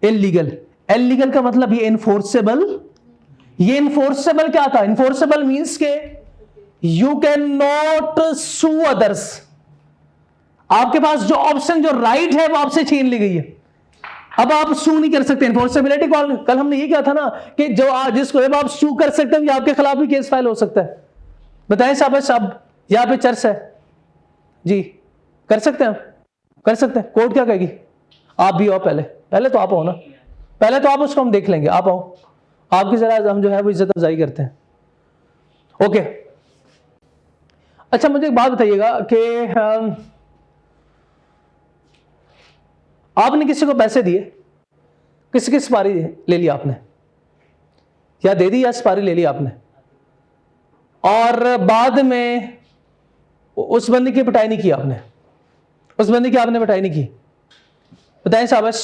इलीगल। इलीगल का मतलब ये इनफोर्सेबल। ये इनफोर्सेबल क्या था? इनफोर्सेबल मींस के you can not sue others. आपके पास जो ऑप्शन, जो राइट है, वो आपसे छीन ली गई है। अब आप सू नहीं कर सकते। इनफोर्सेबिलिटी कल हमने ये कहा था ना कि जो जिसको अब आप सू कर सकते हैं, आपके खिलाफ भी केस फाइल हो सकता है। बताएं साहब, यहां पे चर्च है जी, कर सकते हैं? कर सकते हैं। कोर्ट क्या कहेगी? आप भी आओ, पहले तो आप आओ ना, पहले तो आप उसको हम देख लेंगे, आप आओ, आपकी जरा हम जो है वो इज्जत अफजाई करते हैं। ओके, अच्छा मुझे एक बात बताइएगा कि आपने किसी को पैसे दिए, किसी की सुपारी ले ली आपने, या दे दी या सुपारी ले ली आपने, और बाद में उस बंदी की पिटाई नहीं की आपने, उस बंदी की आपने पिटाई नहीं की। बताएं शाबाश,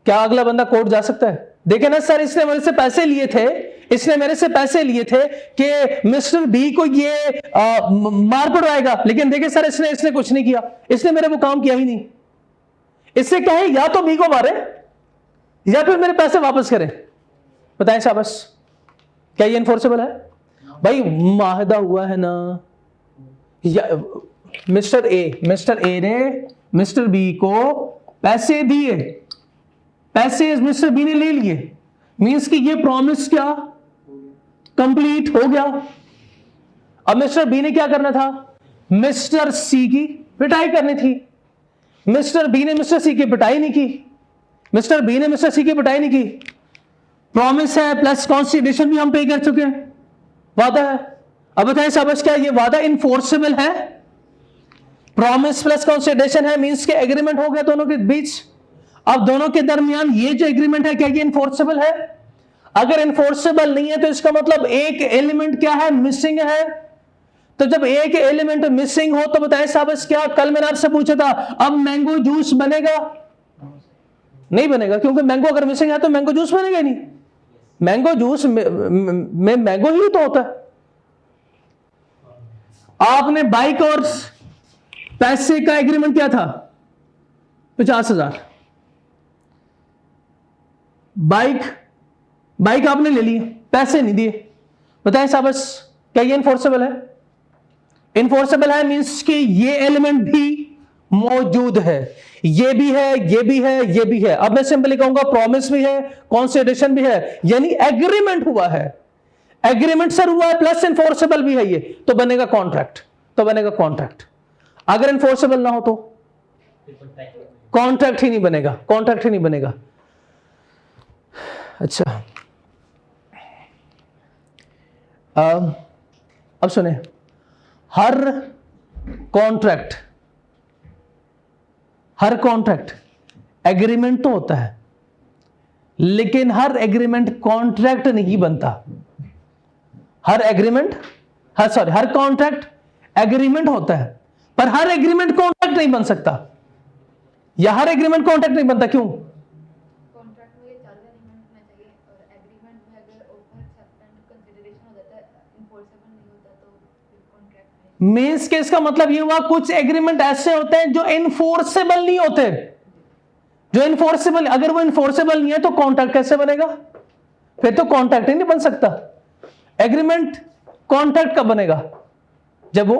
क्या अगला बंदा कोर्ट जा सकता है? देखे ना सर, इसने मेरे से पैसे लिए थे, इसने मेरे से पैसे लिए थे कि मिस्टर बी को ये मार पड़वाएगा, लेकिन देखे सर इसने कुछ नहीं किया, इसने मेरे वो काम किया ही नहीं। इससे कहे या तो बी को मारे या फिर मेरे पैसे वापस करें। बताएं शाबाश, क्या ये इनफोर्सेबल है? भाई माहदा हुआ है ना, या मिस्टर ए ने मिस्टर बी को पैसे दिए, पैसे मिस्टर बी ने ले लिए, मींस कि ये प्रॉमिस क्या कंप्लीट हो गया। अब मिस्टर बी ने क्या करना था? मिस्टर सी की पिटाई करनी थी। मिस्टर बी ने मिस्टर सी की पिटाई नहीं की, मिस्टर बी ने मिस्टर सी की पिटाई नहीं की। प्रॉमिस है प्लस कॉन्सिडरेशन भी हम पे कर चुके हैं, वादा है। अब बताएं शाबाश, क्या ये वादा इनफोर्सेबल है? प्रॉमिस प्लस कॉन्सिडरेशन है, मींस के एग्रीमेंट हो गया दोनों के बीच। अब दोनों के दरमियान ये जो एग्रीमेंट है, क्या ये इनफोर्सेबल है? अगर इनफोर्सेबल नहीं है तो इसका मतलब एक एलिमेंट क्या है? मिसिंग है। तो जब एक एलिमेंट मिसिंग हो तो बताएं शाबाश, क्या कल मैंने आपसे पूछा था अब मैंगो जूस बनेगा? नहीं बनेगा, क्योंकि मैंगो अगर मिसिंग है तो मैंगो जूस बनेगा नहीं। मैंगो जूस में मैंगो ही तो होता है। आपने बाइक और पैसे का एग्रीमेंट क्या था? 50,000। बाइक आपने ले ली, पैसे नहीं दिए। बताएं शाबाश, क्या ये इनफोर्सेबल है? इनफोर्सेबल है मींस कि ये एलिमेंट भी मौजूद है, ये भी है, ये भी है, ये भी है। अब मैं सिंपली कहूंगा प्रॉमिस भी है, कॉन्सिडरेशन भी है, यानी एग्रीमेंट हुआ है। एग्रीमेंट सर हुआ है प्लस इनफोर्सेबल भी है, ये तो बनेगा कॉन्ट्रैक्ट, तो बनेगा कॉन्ट्रैक्ट। अगर इनफोर्सेबल ना हो तो कॉन्ट्रैक्ट ही नहीं बनेगा, कॉन्ट्रैक्ट ही नहीं बनेगा। अच्छा, अब सुने, हर कॉन्ट्रैक्ट एग्रीमेंट तो होता है, लेकिन हर एग्रीमेंट कॉन्ट्रैक्ट नहीं बनता। हर कॉन्ट्रैक्ट एग्रीमेंट होता है, पर हर एग्रीमेंट कॉन्ट्रैक्ट नहीं बन सकता, या हर एग्रीमेंट कॉन्ट्रैक्ट नहीं बनता। क्यों? कॉन्ट्रैक्ट में ये चारों एलिमेंट होना चाहिए, और एग्रीमेंट में अगर ऑफर एक्सेप्टेंस कंसीडरेशन हो जाता है, इनफोर्सेबल नहीं होता, तो फिर कॉन्ट्रैक्ट नहीं। मींस के इसका मतलब ये हुआ कुछ एग्रीमेंट ऐसे होते हैं जो इनफोर्सेबल नहीं होते। जो इनफोर्सेबल, अगर वो इनफोर्सेबल नहीं है तो कॉन्ट्रैक्ट कैसे बनेगा? फिर तो कॉन्ट्रैक्ट ही नहीं बन सकता। एग्रीमेंट कॉन्ट्रैक्ट कब बनेगा? जब वो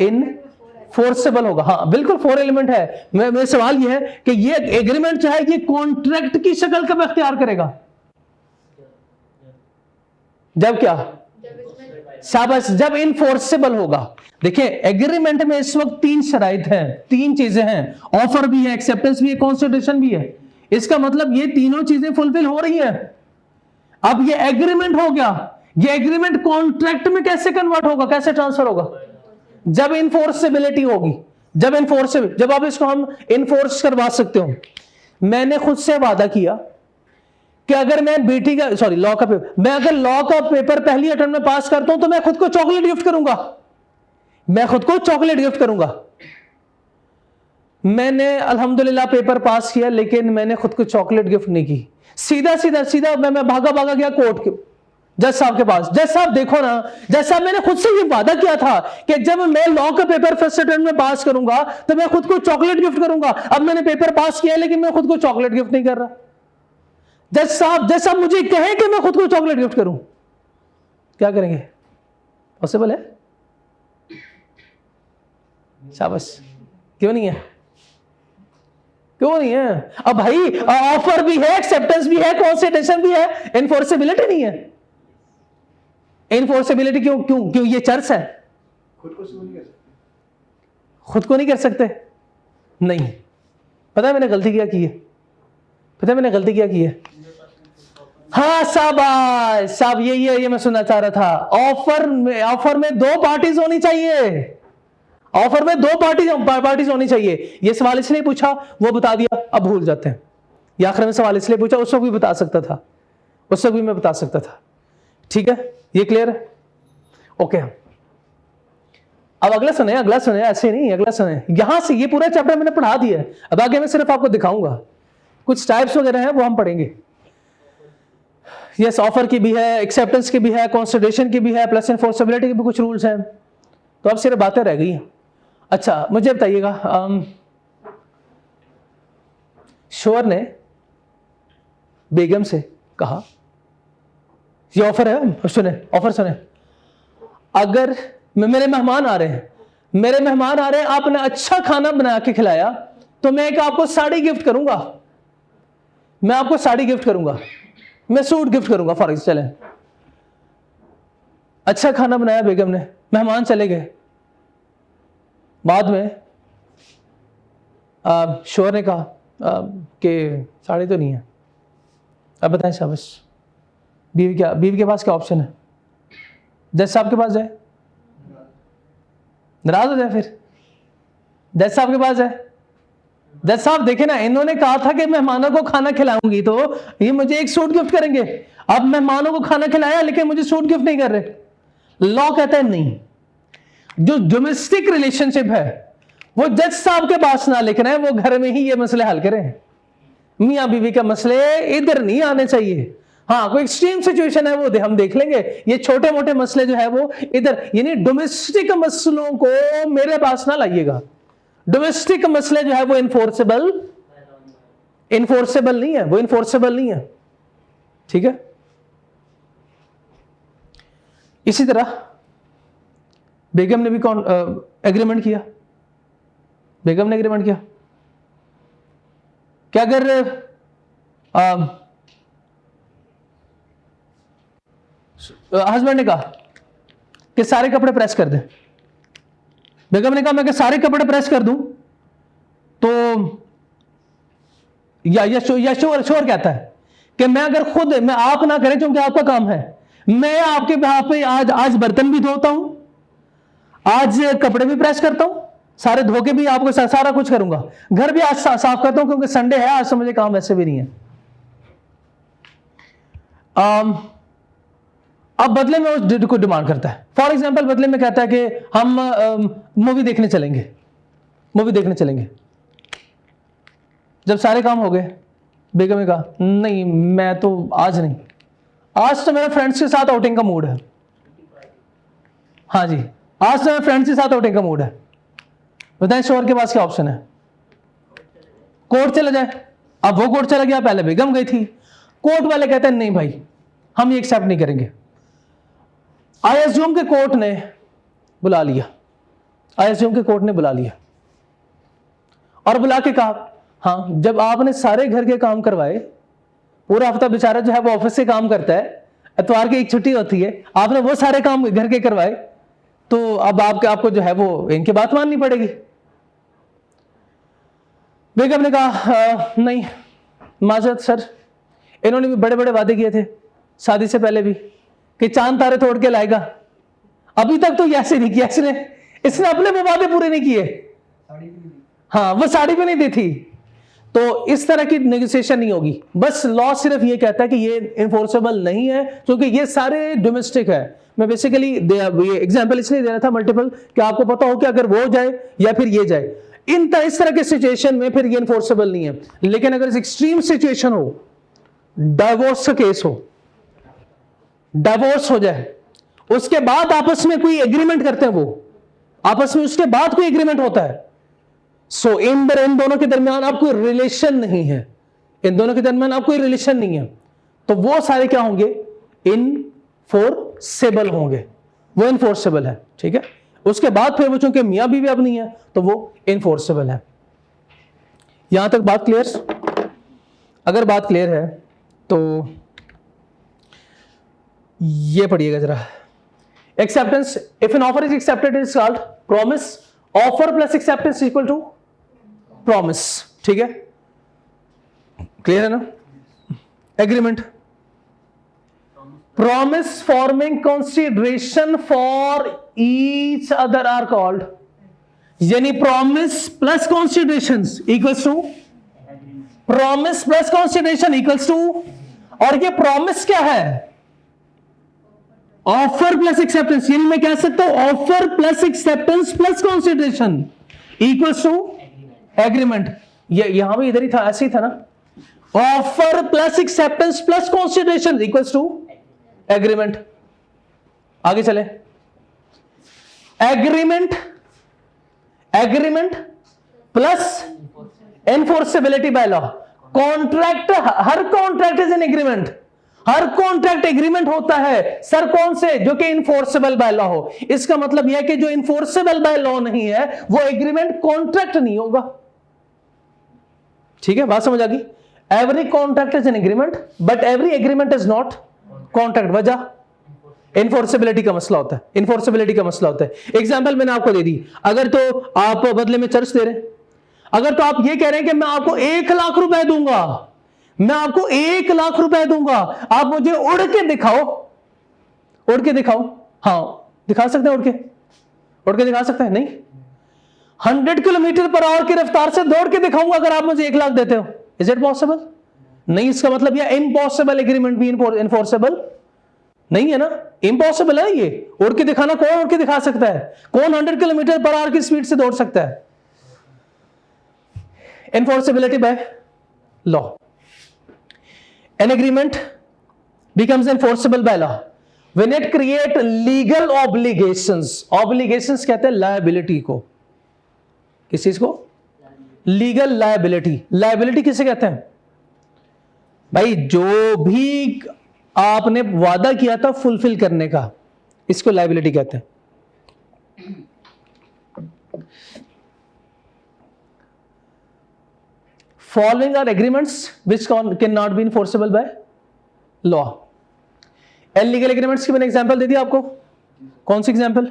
इनफोर्सेबल होगा। हाँ बिल्कुल, 4 एलिमेंट है। मेरा सवाल ये है कि ये एग्रीमेंट जो है ये कॉन्ट्रैक्ट की शक्ल कब अख्तियार करेगा? जब क्या, जब इसमें शाबाश, जब इनफोर्सेबल होगा। देखिए एग्रीमेंट में इस वक्त 3 शराइत हैं, 3 चीजें हैं, ऑफर भी है, एक्सेप्टेंस भी है, कॉन्सिडरेशन भी है। इसका मतलब ये तीनों चीजें फुलफिल हो रही हैं। अब ये एग्रीमेंट हो गया, ये एग्रीमेंट कॉन्ट्रैक्ट में कैसे कन्वर्ट होगा, कैसे ट्रांसफर होगा, जब इनफोर्सेबिलिटी होगी। जब आप इसको हम इनफोर्स करवा सकते हो। मैंने खुद से वादा किया कि अगर मैं बीटी का लॉ का पेपर, मैं अगर लॉ का पेपर पहली अटेम्प्ट में पास करता हूं तो मैं खुद को चॉकलेट गिफ्ट करूंगा, मैं खुद को चॉकलेट गिफ्ट करूंगा। मैंने अल्हम्दुलिल्लाह पेपर पास किया, लेकिन मैंने खुद को चॉकलेट गिफ्ट नहीं की। सीधा मैं भागा गया कोर्ट के जज साहब के पास। जज साहब देखो ना, जज साहब मैंने खुद से ये वादा किया था कि जब मैं लॉ का पेपर फर्स्ट अटेम्प्ट में पास करूंगा तो मैं खुद को चॉकलेट गिफ्ट करूंगा। अब मैंने पेपर पास किया लेकिन मैं खुद को चॉकलेट गिफ्ट नहीं कर रहा। जज साहब मुझे कहें कि मैं खुद को चॉकलेट गिफ्ट करूं, क्या करेंगे? पॉसिबल है? शाबाश। क्यों नहीं है? क्यों नहीं है? अब भाई ऑफर भी है, एक्सेप्टेंस भी है, कॉन्सिडरेशन भी है, इनफोर्सेबिलिटी नहीं है। इनफोर्सेबिलिटी क्यों ये चर्च है। खुद को नहीं कर सकते, खुद को नहीं कर सकते, नहीं। पता है मैंने गलती क्या की है? पता है मैंने गलती क्या की है? हाँ साहब, ये मैं सुनना चाह रहा था। ऑफर में 2 पार्टीज होनी चाहिए। ऑफर में 2 पार्टीज होनी चाहिए। ये सवाल इसलिए पूछा, वो बता दिया, अब भूल जाते हैं। ये आखिर में सवाल इसलिए पूछा, उस वक्त भी बता सकता था, उस वक्त भी मैं बता सकता था। ठीक है, ये क्लियर है? ओके। अब अगला सुने, ऐसे नहीं, अगला सुने। यहां से ये पूरा चैप्टर मैंने पढ़ा दिया है, अब आगे मैं सिर्फ आपको दिखाऊंगा। कुछ टाइप्स वगैरह हैं वो हम पढ़ेंगे। यस, ऑफर की भी है, एक्सेप्टेंस की भी है, कॉन्सिडरेशन की भी है, प्लस इनफोर्सेबिलिटी के भी कुछ रूल्स हैं। तो अब सिर्फ बातें रह गई हैं। अच्छा मुझे बताइएगा, शोर ने बेगम से कहा, ये ऑफर है, ऑफर सुने, अगर मेरे मेहमान आ रहे हैं, आपने अच्छा खाना बना के खिलाया तो मैं आपको साड़ी गिफ्ट करूंगा, मैं सूट गिफ्ट करूंगा फॉर एग्जाम्पल। चलें, अच्छा खाना बनाया बेगम ने, मेहमान चले गए। बाद में शोर ने कहा कि साड़ी तो नहीं है। अब बताएं शाबाश, बीवी के पास क्या ऑप्शन है? जज साहब के पास जाए, नाराज हो जाए, फिर जज साहब के पास जाए। जज साहब देखे ना, इन्होंने कहा था कि मेहमानों को खाना खिलाऊंगी तो ये मुझे एक सूट गिफ्ट करेंगे। अब मेहमानों को खाना खिलाया लेकिन मुझे सूट गिफ्ट नहीं कर रहे। लॉ कहता है नहीं, जो डोमेस्टिक रिलेशनशिप है वो जज साहब के पास ना लेकर आए, वो घर में ही ये मसले हल करें। मियां बीवी के मसले इधर नहीं आने चाहिए। हाँ, कोई एक्सट्रीम सिचुएशन है वो हम देख लेंगे। ये छोटे मोटे मसले जो है वो इधर, यानी डोमेस्टिक मसलों को मेरे पास ना लाइएगा। डोमेस्टिक मसले जो है वो इनफोर्सेबल नहीं है, वो इनफोर्सेबल नहीं है। ठीक है, इसी तरह बेगम ने भी एग्रीमेंट किया। बेगम ने एग्रीमेंट किया कि अगर हस्बैंड ने कहा कि सारे कपड़े प्रेस कर दे, बेगम ने कहा मैं सारे कपड़े प्रेस कर दूं तो शोर कहता है कि मैं अगर खुद मैं आप ना करें क्योंकि आपका काम है, मैं आपके बेहाफ पे आज बर्तन भी धोता हूं, आज कपड़े भी प्रेस करता हूं, सारे धो के भी आपको सारा कुछ करूंगा, घर भी आज साफ करता हूं क्योंकि संडे है, आज तो मुझे काम वैसे भी नहीं है। अब बदले में उस को डिमांड करता है। फॉर एग्जांपल बदले में कहता है कि हम मूवी देखने चलेंगे। जब सारे काम हो गए, बेगम ने कहा नहीं मैं तो आज नहीं, आज तो मेरे फ्रेंड्स के साथ आउटिंग का मूड है। हाँ जी, आज तो मेरे फ्रेंड्स के साथ आउटिंग का मूड है। बताएं शोहर के पास क्या ऑप्शन है? कोर्ट चला जाए। अब वो कोर्ट चला गया, पहले बेगम गई थी। कोर्ट वाले कहते हैं नहीं भाई हम ये एक्सेप्ट नहीं करेंगे। आई एज्यूम के कोर्ट ने बुला लिया और बुला के कहा हाँ जब आपने सारे घर के काम करवाए, पूरा हफ्ता बेचारा जो है वो ऑफिस से काम करता है, इतवार की एक छुट्टी होती है, आपने वो सारे काम घर के करवाए, तो अब आपको जो है वो इनकी बात माननी पड़ेगी। बेगम ने कहा नहीं माजरत सर, इन्होंने भी बड़े बड़े वादे किए थे शादी से पहले भी कि चांद तारे तोड़ के लाएगा, अभी तक तो ऐसे नहीं किया इसने अपने वो वादे पूरे नहीं किए। हाँ, वो साड़ी भी नहीं दी थी। तो इस तरह की नेगोशिएशन नहीं होगी। बस लॉ सिर्फ ये कहता है कि ये इन्फोर्सेबल नहीं है, क्योंकि ये सारे डोमेस्टिक है। मैं बेसिकली ये एग्जांपल इसलिए दे रहा था मल्टीपल, कि आपको पता हो कि अगर वो जाए या फिर ये जाए, इस तरह के सिचुएशन में फिर ये इन्फोर्सेबल नहीं है। लेकिन अगर एक्सट्रीम सिचुएशन हो, डाइवोर्स का केस हो, डाइवोर्स हो जाए, उसके बाद आपस में कोई एग्रीमेंट करते हैं, वो आपस में उसके बाद कोई एग्रीमेंट होता है, सो इन दोनों के दरमियान आप कोई रिलेशन नहीं है, इन दोनों के दरमियान आप कोई रिलेशन नहीं है, तो वो सारे क्या होंगे? इनफोर्सेबल होंगे, वो इनफोर्सेबल है। ठीक है, उसके बाद फिर वो चूंकि मियां बीवी अब नहीं है तो वो इनफोर्सेबल है। यहां तक बात क्लियर? अगर बात क्लियर है तो ये पढ़िएगा जरा। Acceptance, if an offer is accepted is called promise. Offer plus acceptance equal to promise. ठीक है, क्लियर है ना? Agreement, promise forming consideration for each other are called, यानी promise plus consideration equals to promise plus consideration equals to, और ये promise क्या है? Offer plus acceptance, यानी मैं कह सकता हूं offer plus acceptance plus consideration equals to agreement. ये यहां भी इधर ही था, ऐसे ही था ना। Offer plus acceptance plus consideration equals to agreement. आगे चले, agreement, agreement plus enforceability by law. Contract, हर कॉन्ट्रैक्ट इज एन एग्रीमेंट, हर कॉन्ट्रैक्ट एग्रीमेंट होता है सर, कौन से? जो कि इनफोर्सेबल बाय लॉ हो। इसका मतलब यह है कि जो इनफोर्सेबल बाय लॉ नहीं है वो एग्रीमेंट कॉन्ट्रैक्ट नहीं होगा। ठीक है, बात समझ आ गई? Every contract is an agreement but every agreement is not contract. वजह इनफोर्सेबिलिटी का मसला होता है, इनफोर्सेबिलिटी का मसला होता है। एग्जाम्पल मैंने आपको दे दी, अगर तो आप बदले में चर्च दे रहे हैं, अगर तो आप ये कह रहे हैं कि मैं आपको 1 लाख रुपए दूंगा, मैं आपको 1 लाख रुपए दूंगा, आप मुझे उड़ के दिखाओ, उड़ के दिखाओ। हाँ, दिखा सकते हैं, उड़ के दिखा सकते हैं? नहीं, 100 किलोमीटर पर आवर की रफ्तार से दौड़ के दिखाऊंगा अगर आप मुझे 1 लाख देते हो। Is it possible? नहीं। इसका मतलब यह इम्पॉसिबल एग्रीमेंट भी इनफोर्सेबल नहीं है ना, इम्पॉसिबल है ये। उड़ के दिखाना, कौन उड़ के दिखा सकता है? कौन 100 किलोमीटर पर आवर की स्पीड से दौड़ सकता है? Enforceability by law. An agreement becomes enforceable by law when it create legal obligations. Obligations कहते हैं liability को। किस चीज को? Legal liability। Liability किसे कहते हैं भाई? जो भी आपने वादा किया था फुलफिल करने का, इसको liability कहते हैं। Following are agreements which cannot be enforceable by law. Illegal agreements की मैंने एग्जांपल दे दी आपको। कौन सी एग्जांपल?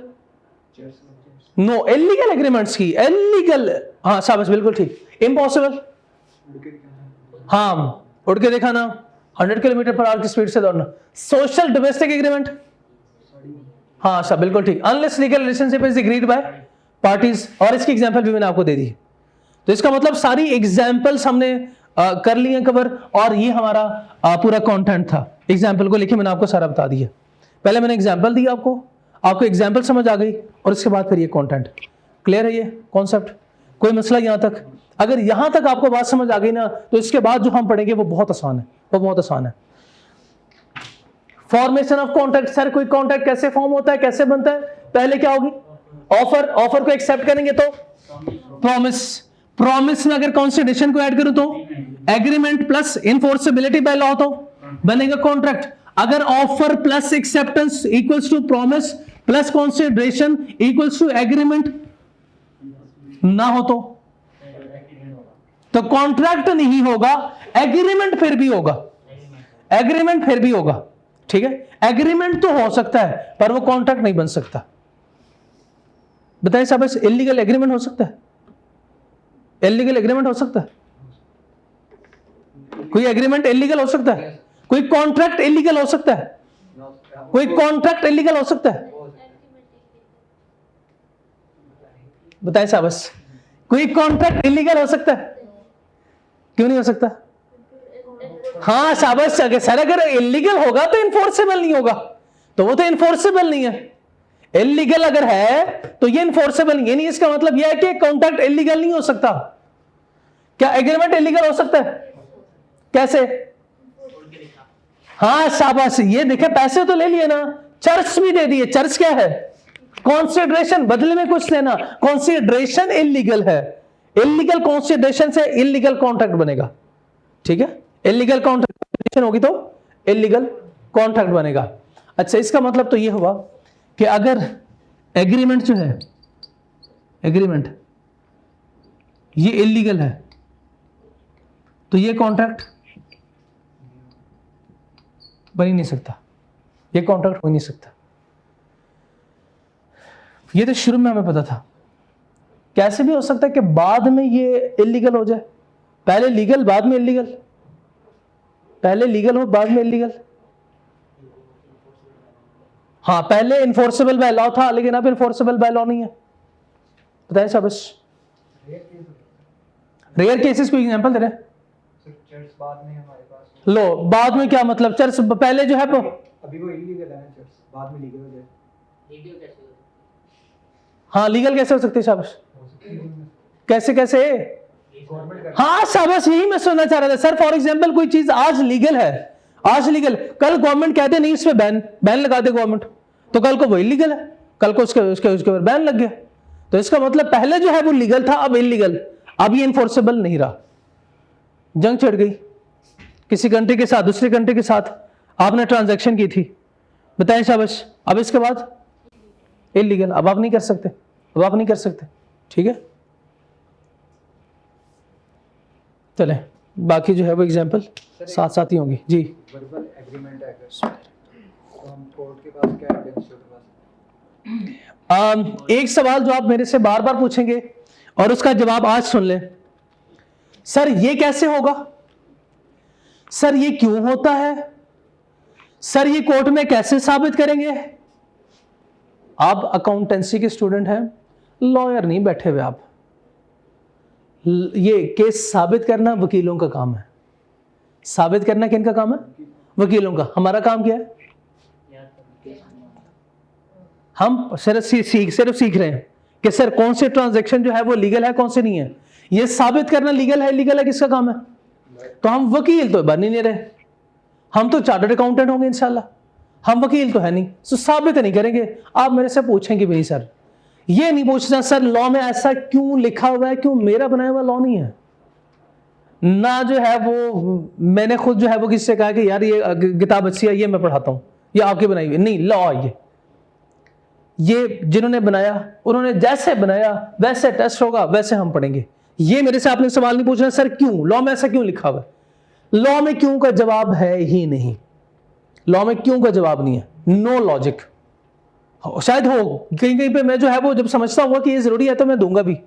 नो, इलीगल एग्रीमेंट्स की। इलीगल, हाँ शाबाश, बिल्कुल ठीक। इम्पॉसिबल, हाँ उड़ के दिखाना, 100 किलोमीटर पर आवर की स्पीड से दौड़ना। सोशल डोमेस्टिक एग्रीमेंट, हाँ शाबाश, बिल्कुल ठीक। Unless legal relationship is agreed by parties, और इसकी एग्जांपल भी मैंने आपको दे दी। तो इसका मतलब सारी एग्जाम्पल्स हमने कर ली हैं कवर, और ये हमारा पूरा कंटेंट था। एग्जाम्पल को लेके मैंने आपको सारा बता दिया। पहले मैंने एग्जाम्पल दिया आपको एग्जाम्पल समझ आ गई, और इसके बाद फिर ये कंटेंट। क्लियर है ये कॉन्सेप्ट? कोई मसला यहां तक? अगर यहां तक आपको बात समझ आ गई ना, तो इसके बाद जो हम पढ़ेंगे वो बहुत आसान है, वो बहुत आसान है। Formation of contract. सर कोई कॉन्ट्रैक्ट कैसे फॉर्म होता है, कैसे बनता है? पहले क्या होगी? ऑफर। ऑफर को एक्सेप्ट करेंगे तो प्रॉमिस। प्रॉमिस में अगर कंसीडरेशन को ऐड करूं तो agreement plus enforceability by law, तो बनेगा कॉन्ट्रैक्ट। अगर offer plus acceptance equals to promise plus consideration equals to agreement ना हो तो कॉन्ट्रैक्ट नहीं होगा, एग्रीमेंट फिर भी होगा, एग्रीमेंट फिर भी होगा। ठीक है, एग्रीमेंट तो हो सकता है पर वो कॉन्ट्रैक्ट नहीं बन सकता। बताइए साहब, इलीगल एग्रीमेंट हो सकता है? इलीगल एग्रीमेंट हो सकता है? कोई एग्रीमेंट इलीगल हो सकता है? कोई कॉन्ट्रैक्ट इलीगल हो सकता है? कोई कॉन्ट्रैक्ट इलीगल हो सकता है? बताइए साहब, कोई कॉन्ट्रैक्ट इलीगल हो सकता है? क्यों नहीं हो सकता? हाँ शाबाश सर, अगर इलीगल होगा तो इन्फोर्सेबल नहीं होगा, तो वो तो इन्फोर्सेबल नहीं है। इलीगल अगर है तो ये इन्फोर्सेबल नहीं है, नहीं इसका मतलब यह है कि कॉन्ट्रैक्ट इलीगल नहीं हो सकता। क्या एग्रीमेंट इलीगल हो सकता है? कैसे? हाँ शाबाश, ये देखे पैसे तो ले लिए ना, चर्च भी दे दिए। चर्च क्या है? कॉन्सिडरेशन, बदले में कुछ देना। कॉन्सिडरेशन इलीगल है, इलीगल कॉन्सिडरेशन से इलीगल कॉन्ट्रैक्ट बनेगा। ठीक है, इलीगल कॉन्ट्रैक्ट होगी तो इलीगल कॉन्ट्रैक्ट बनेगा। अच्छा, इसका मतलब तो ये हुआ कि अगर एग्रीमेंट जो है, एग्रीमेंट ये इलीगल है तो ये कॉन्ट्रैक्ट बन ही नहीं सकता, ये कॉन्ट्रैक्ट हो नहीं सकता। ये तो शुरू में हमें पता था। कैसे भी हो सकता है कि बाद में ये इलीगल हो जाए, पहले लीगल बाद में इलीगल, पहले लीगल हो बाद में इलीगल। हाँ, पहले इन्फोर्सेबल बाय लॉ था लेकिन अब इन्फोर्सेबल बाय लॉ नहीं है। बताइए शाबाश, रेयर केसेस कोई एग्जांपल दे रहे हैं? चर्च बाद में हमारे पास लो, बाद में क्या मतलब? चर्च पहले जो है अभी वो इलीगल है, चर्च बाद में लीगल हो जाए। लीगल कैसे हो? हाँ, लीगल कैसे हो सकती है? शाबाश, कैसे कैसे? गवर्नमेंट हाँ शाबाश, यही मैं सुनना चाह रहा था सर। फॉर एग्जांपल कोई चीज आज लीगल है, आज लीगल, कल गवर्नमेंट कहते नहीं इस पे बैन लगा दे गवर्नमेंट, तो कल को वो इलीगल है, कल को उसके उसके उसके ऊपर बैन लग गया। तो इसका मतलब पहले जो है वो लीगल था, अब इलीगल, अब ये इन्फोर्सेबल नहीं रहा। जंग छिड़ गई किसी कंट्री के साथ, दूसरी कंट्री के साथ आपने ट्रांजैक्शन की थी, बताएं शाबाश, अब इसके बाद इलीगल, अब आप नहीं कर सकते, अब आप नहीं कर सकते। ठीक है, चले बाकी जो है वो एग्जांपल साथ साथ ही होंगी जी। वर्बल एग्रीमेंट है अगर, तो हम कोर्ट के पास क्या एविडेंस करवा सकते हैं? एक सवाल जो आप मेरे से बार बार पूछेंगे और उसका जवाब आज सुन लें। सर ये कैसे होगा? सर ये क्यों होता है? सर ये कोर्ट में कैसे साबित करेंगे? आप अकाउंटेंसी के स्टूडेंट हैं, लॉयर नहीं बैठे हुए आप। ये केस साबित करना वकीलों का काम है। साबित करना किनका काम है? वकीलों का। हमारा काम क्या है? हम सिर्फ सीख रहे हैं कि सर कौन से ट्रांजैक्शन जो है वो लीगल है, कौन से नहीं है। ये साबित करना लीगल है इलीगल है किसका काम है? तो हम वकील तो बन ही नहीं रहे, हम तो चार्टर्ड अकाउंटेंट होंगे इंशाल्लाह, हम वकील तो है नहीं, तो साबित नहीं करेंगे। आप मेरे से पूछेंगे भी नहीं सर, ये नहीं पूछना सर लॉ में ऐसा क्यों लिखा हुआ है, क्यों मेरा बनाया हुआ लॉ नहीं है ना। जो है वो मैंने खुद जो है वो किससे कहा कि यार ये किताब अच्छी है, ये मैं पढ़ाता हूं, ये आपकी बनाई हुई नहीं, लॉ ये जिन्होंने बनाया उन्होंने जैसे बनाया वैसे टेस्ट होगा, वैसे हम पढ़ेंगे। ये मेरे से आपने सवाल नहीं पूछना सर क्यों लॉ में ऐसा क्यों लिखा हुआ है। लॉ में क्यों का जवाब है ही नहीं, लॉ में क्यों का जवाब नहीं है, नो लॉजिक। शायद हो कहीं कहीं पे मैं जो है वो जब समझता हूँ कि ये जरूरी है तो मैं दूंगा भी,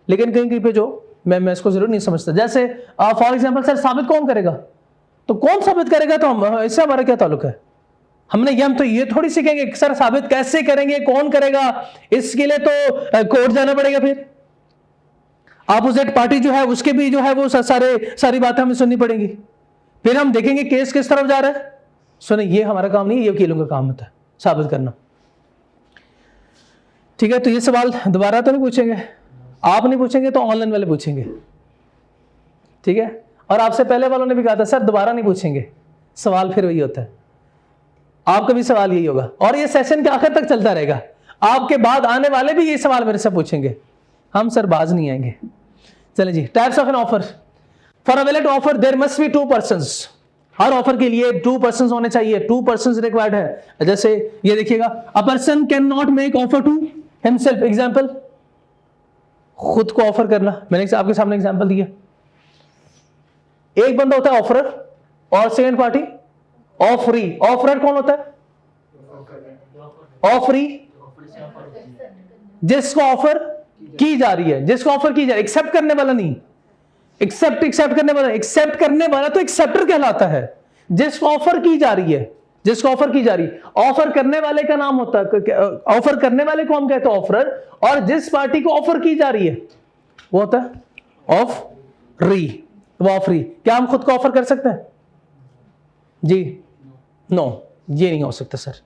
लेकिन कहीं कहीं पे जो मैं इसको जरूर नहीं समझता। जैसे फॉर एग्जांपल सर साबित कौन करेगा, तो कौन साबित करेगा, तो हम इससे हमारा क्या ताल्लुक है? हमने ये हम तो ये थोड़ी सीखेंगे कि सर साबित कैसे करेंगे, कौन करेगा, इसके लिए तो कोर्ट जाना पड़ेगा, फिर अपोजिट पार्टी जो है उसके भी जो है वो सारी बातें हमें सुननी पड़ेंगी, फिर हम देखेंगे केस किस तरफ जा रहा है। सुने, ये हमारा काम नहीं है, ये वकीलों का काम होता है साबित करना। ठीक है, तो ये सवाल दोबारा तो नहीं पूछेंगे, आप नहीं पूछेंगे तो ऑनलाइन वाले पूछेंगे। ठीक है, और आपसे पहले वालों ने भी कहा था सर दोबारा नहीं पूछेंगे, सवाल फिर वही होता है, आपका भी सवाल यही होगा और ये सेशन के आखिर तक चलता रहेगा। आपके बाद आने वाले भी ये सवाल मेरे से पूछेंगे, हम सर बाज नहीं आएंगे। चलें जी, types of an offer. For a valid offer there must be 2 persons. हर ऑफर के लिए 2 पर्संस होने चाहिए, 2 पर्संस रिक्वायर्ड है। जैसे ये देखिएगा, a person can not make offer to himself. Example, खुद को ऑफर करना, मैंने आपके सामने एग्जांपल दिया। एक बंदा होता है ऑफरर और सेकंड पार्टी ऑफरी, ऑफरर कौन होता है? ऑफरी जिसको ऑफर की जा रही है, जिसको ऑफर की जा रही है, एक्सेप्ट करने वाला नहीं, एक्सेप्ट करने वाला, एक्सेप्ट करने वाला तो एक्सेप्टर कहलाता है। जिसको ऑफर की जा रही है, जिसको ऑफर की जा रही है, ऑफर करने वाले का नाम होता है, ऑफर करने वाले को हम कहते हैं ऑफरर, और जिस पार्टी को ऑफर की जा रही है वो होता है ऑफरी, वो ऑफरी। क्या हम खुद को ऑफर कर सकते हैं जी? नो, ये नहीं हो सकता sir.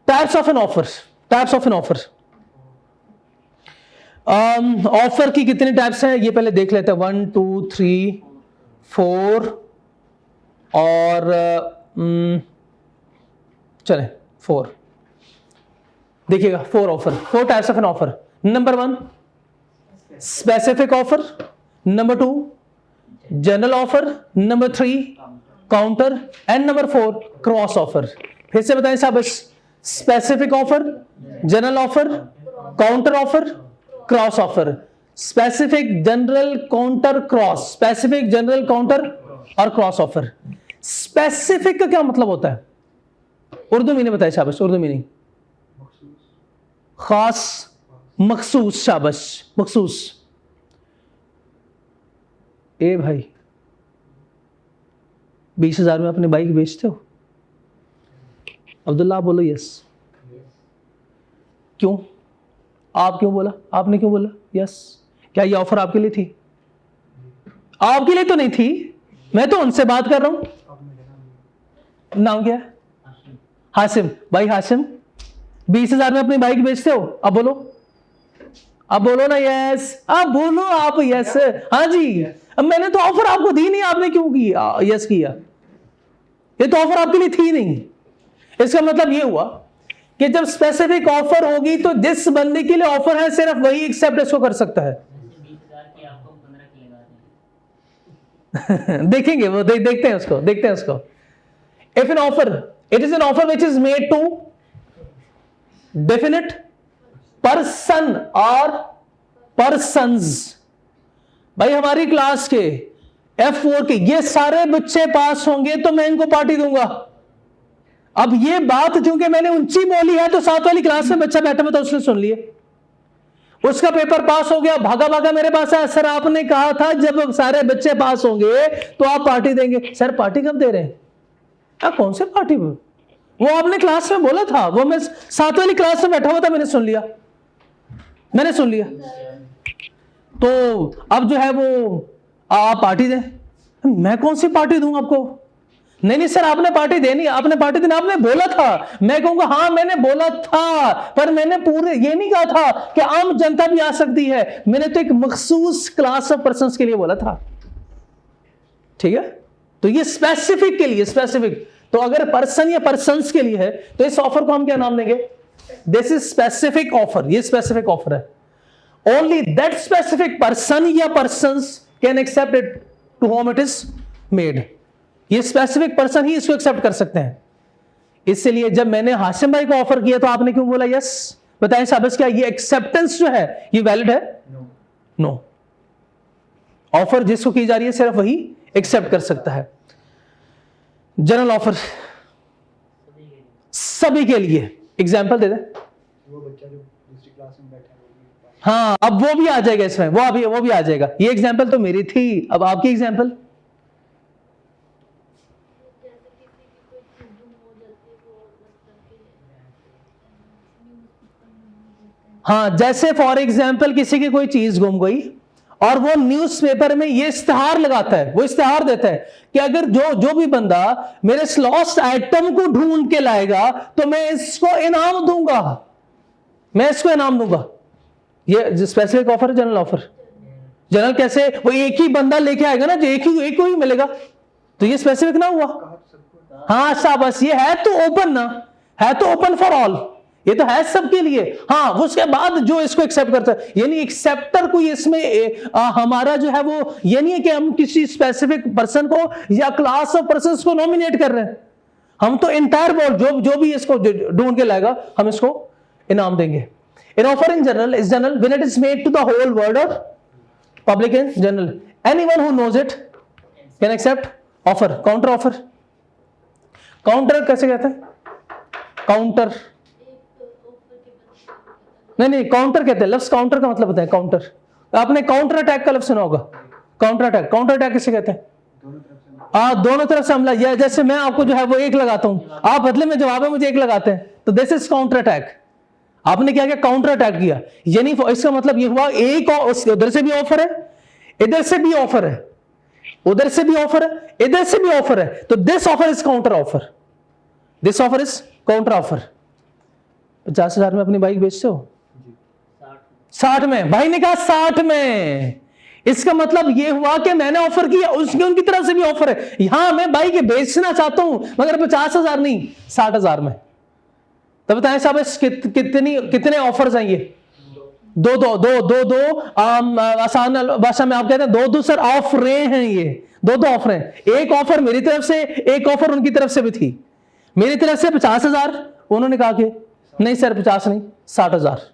Types of an offer, types of an offer. Offer की कितनी टाइप्स हैं ये पहले देख लेते हैं। 1 2 3 4 और चले 4 देखिएगा। 4 offer, 4 types of an offer. Number 1 specific offer, number 2 general offer, number 3 counter, and number 4 cross offer. फिर से बताएं साहब, specific offer, general offer, counter offer, cross offer. Specific, general, counter, cross, specific, general, counter और cross offer. Specific का क्या मतलब होता है? उर्दू मीनिंग बताइए शाबाश, उर्दू मीनिंग। खास, मखसूस, शाबाश, मखसूस। ए भाई 20,000 में अपनी बाइक बेचते हो? अब्दुल्ला आप बोलो यस। क्यों? आप क्यों बोला? आपने क्यों बोला यस? क्या ये ऑफर आपके लिए थी? आपके लिए तो नहीं थी, मैं तो उनसे बात कर रहा हूं। नाम क्या है? हासिम। भाई हासिम 20,000 में अपनी बाइक बेचते हो? अब बोलो, अब बोलो ना यस। अब बोलो आप यस। हाँ जी, अब मैंने तो ऑफर आपको दी नहीं, आपने क्यों किया यस किया? ये तो ऑफर आपके लिए थी नहीं। इसका मतलब ये हुआ कि जब स्पेसिफिक ऑफर होगी तो जिस बंदे के लिए ऑफर है सिर्फ वही एक्सेप्ट इसको कर सकता है। देखेंगे वो, देखते हैं उसको, देखते हैं उसको। If an offer, it is an offer which is made to definite person or persons. भाई हमारी क्लास के F4 के ये सारे बच्चे पास होंगे तो मैं इनको पार्टी दूंगा। अब ये बात चूंकि मैंने ऊंची बोली है तो साथ वाली क्लास में बच्चा बैठा हुआ था, उसने सुन लिए, उसका पेपर पास हो गया, भागा भागा मेरे पास है। सर आपने कहा था जब सारे बच्चे पास होंगे तो आप पार्टी देंगे। सर पार्टी कब दे रहे हैं? कौन से पार्टी? वो आपने क्लास में बोला था, वो मैं साथ वाली क्लास में बैठा हुआ था, मैंने सुन लिया, मैंने सुन लिया। तो अब जो है वो आप पार्टी दें। मैं कौन सी पार्टी दूं आपको? नहीं नहीं सर आपने पार्टी देनी, आपने पार्टी देनी, आपने बोला था। मैं कहूंगा हाँ मैंने बोला था, पर मैंने पूरे ये नहीं कहा था कि आम जनता भी आ सकती है। मैंने तो एक मखसूस क्लास ऑफ पर्संस के लिए बोला था। ठीक है, तो ये स्पेसिफिक के लिए, स्पेसिफिक। तो अगर पर्सन या पर्संस के लिए है तो इस ऑफर को हम क्या नाम देंगे? This is specific offer. ये स्पेसिफिक ऑफर है। ओनली दैट स्पेसिफिक पर्सन या persons can accept it to whom it is made. ये स्पेसिफिक पर्सन ही इसको एक्सेप्ट कर सकते हैं। इसलिए जब मैंने हाशिम भाई को ऑफर किया तो आपने क्यों बोला यस? बताएं साबिस, क्या ये एक्सेप्टेंस जो है ये वैलिड है? नो। ऑफर जिसको की जा रही है सिर्फ वही एक्सेप्ट कर सकता है। जनरल ऑफर सभी के लिए। एग्जाम्पल दे दे। वो बच्चा जो दूसरी क्लास में बैठा है हाँ, अब वो भी आ जाएगा इसमें, वो भी आ जाएगा। ये एग्जाम्पल तो मेरी थी, अब आपकी एग्जाम्पल। हाँ, जैसे फॉर एग्जाम्पल किसी की कोई चीज गुम गई और वो न्यूज़पेपर में ये इश्तिहार लगाता है, वो इश्तिहार देता है कि अगर जो भी बंदा मेरे लॉस्ट आइटम को ढूंढ के लाएगा तो मैं इसको इनाम दूंगा, मैं इसको इनाम दूंगा। ये स्पेसिफिक ऑफर है, जनरल ऑफर। जनरल कैसे? वो एक ही बंदा लेके आएगा ना, जो एक को ही मिलेगा, तो ये स्पेसिफिक ना हुआ। हाँ शाबाश, ये है तो ओपन ना, है तो ओपन फॉर ऑल, ये तो है सबके लिए। हाँ, उसके बाद जो इसको एक्सेप्ट करता है, यानी एक्सेप्टर को इसमें हमारा जो है वो ये नहीं है कि हम किसी स्पेसिफिक पर्सन को या क्लास ऑफ पर्सन को नॉमिनेट कर रहे हैं। हम तो इंटायर बोर्ड जो भी इसको ढूंढ के लाएगा हम इसको इनाम देंगे। An offer in general is general when it is made to the whole world or public in general. Anyone who knows it can accept offer. Counter offer. Counter कैसे कहते हैं? काउंटर नहीं, काउंटर कहते हैं। लफ्ज काउंटर का मतलब बताएं। काउंटर, आपने काउंटर अटैक का लफ्ज सुना होगा। काउंटर अटैक किसे कहते हैं? दोनों तरफ से हमला। या जैसे मैं आपको जो है वो एक लगाता हूं, आप बदले में जवाब में मुझे एक लगाते हैं, तो दिस इज काउंटर अटैक। आपने क्या किया? काउंटर अटैक किया। यानी इसका मतलब ये हुआ एक उधर से भी ऑफर है, इधर से भी ऑफर है, उधर से भी ऑफर है, इधर से भी ऑफर है, तो this offer is counter offer. This offer is counter offer. 50,000 में अपनी बाइक बेचते हो? 60 में। भाई ने कहा 60 में। इसका मतलब यह हुआ कि मैंने ऑफर किया, उसकी उनकी तरफ से भी ऑफर है। यहां मैं बाइक बेचना चाहता हूं मगर 50,000 नहीं, 60,000 में। तो बताएं साहब कितने ऑफर्स हैं? ये दो। आसान भाषा में आप कहते हैं दो सर ऑफरें हैं। ये दो ऑफर हैं। एक ऑफर मेरी तरफ से, एक ऑफर उनकी तरफ से भी थी। मेरी तरफ से 50,000, उन्होंने कहा कि नहीं सर 50 नहीं 60,000।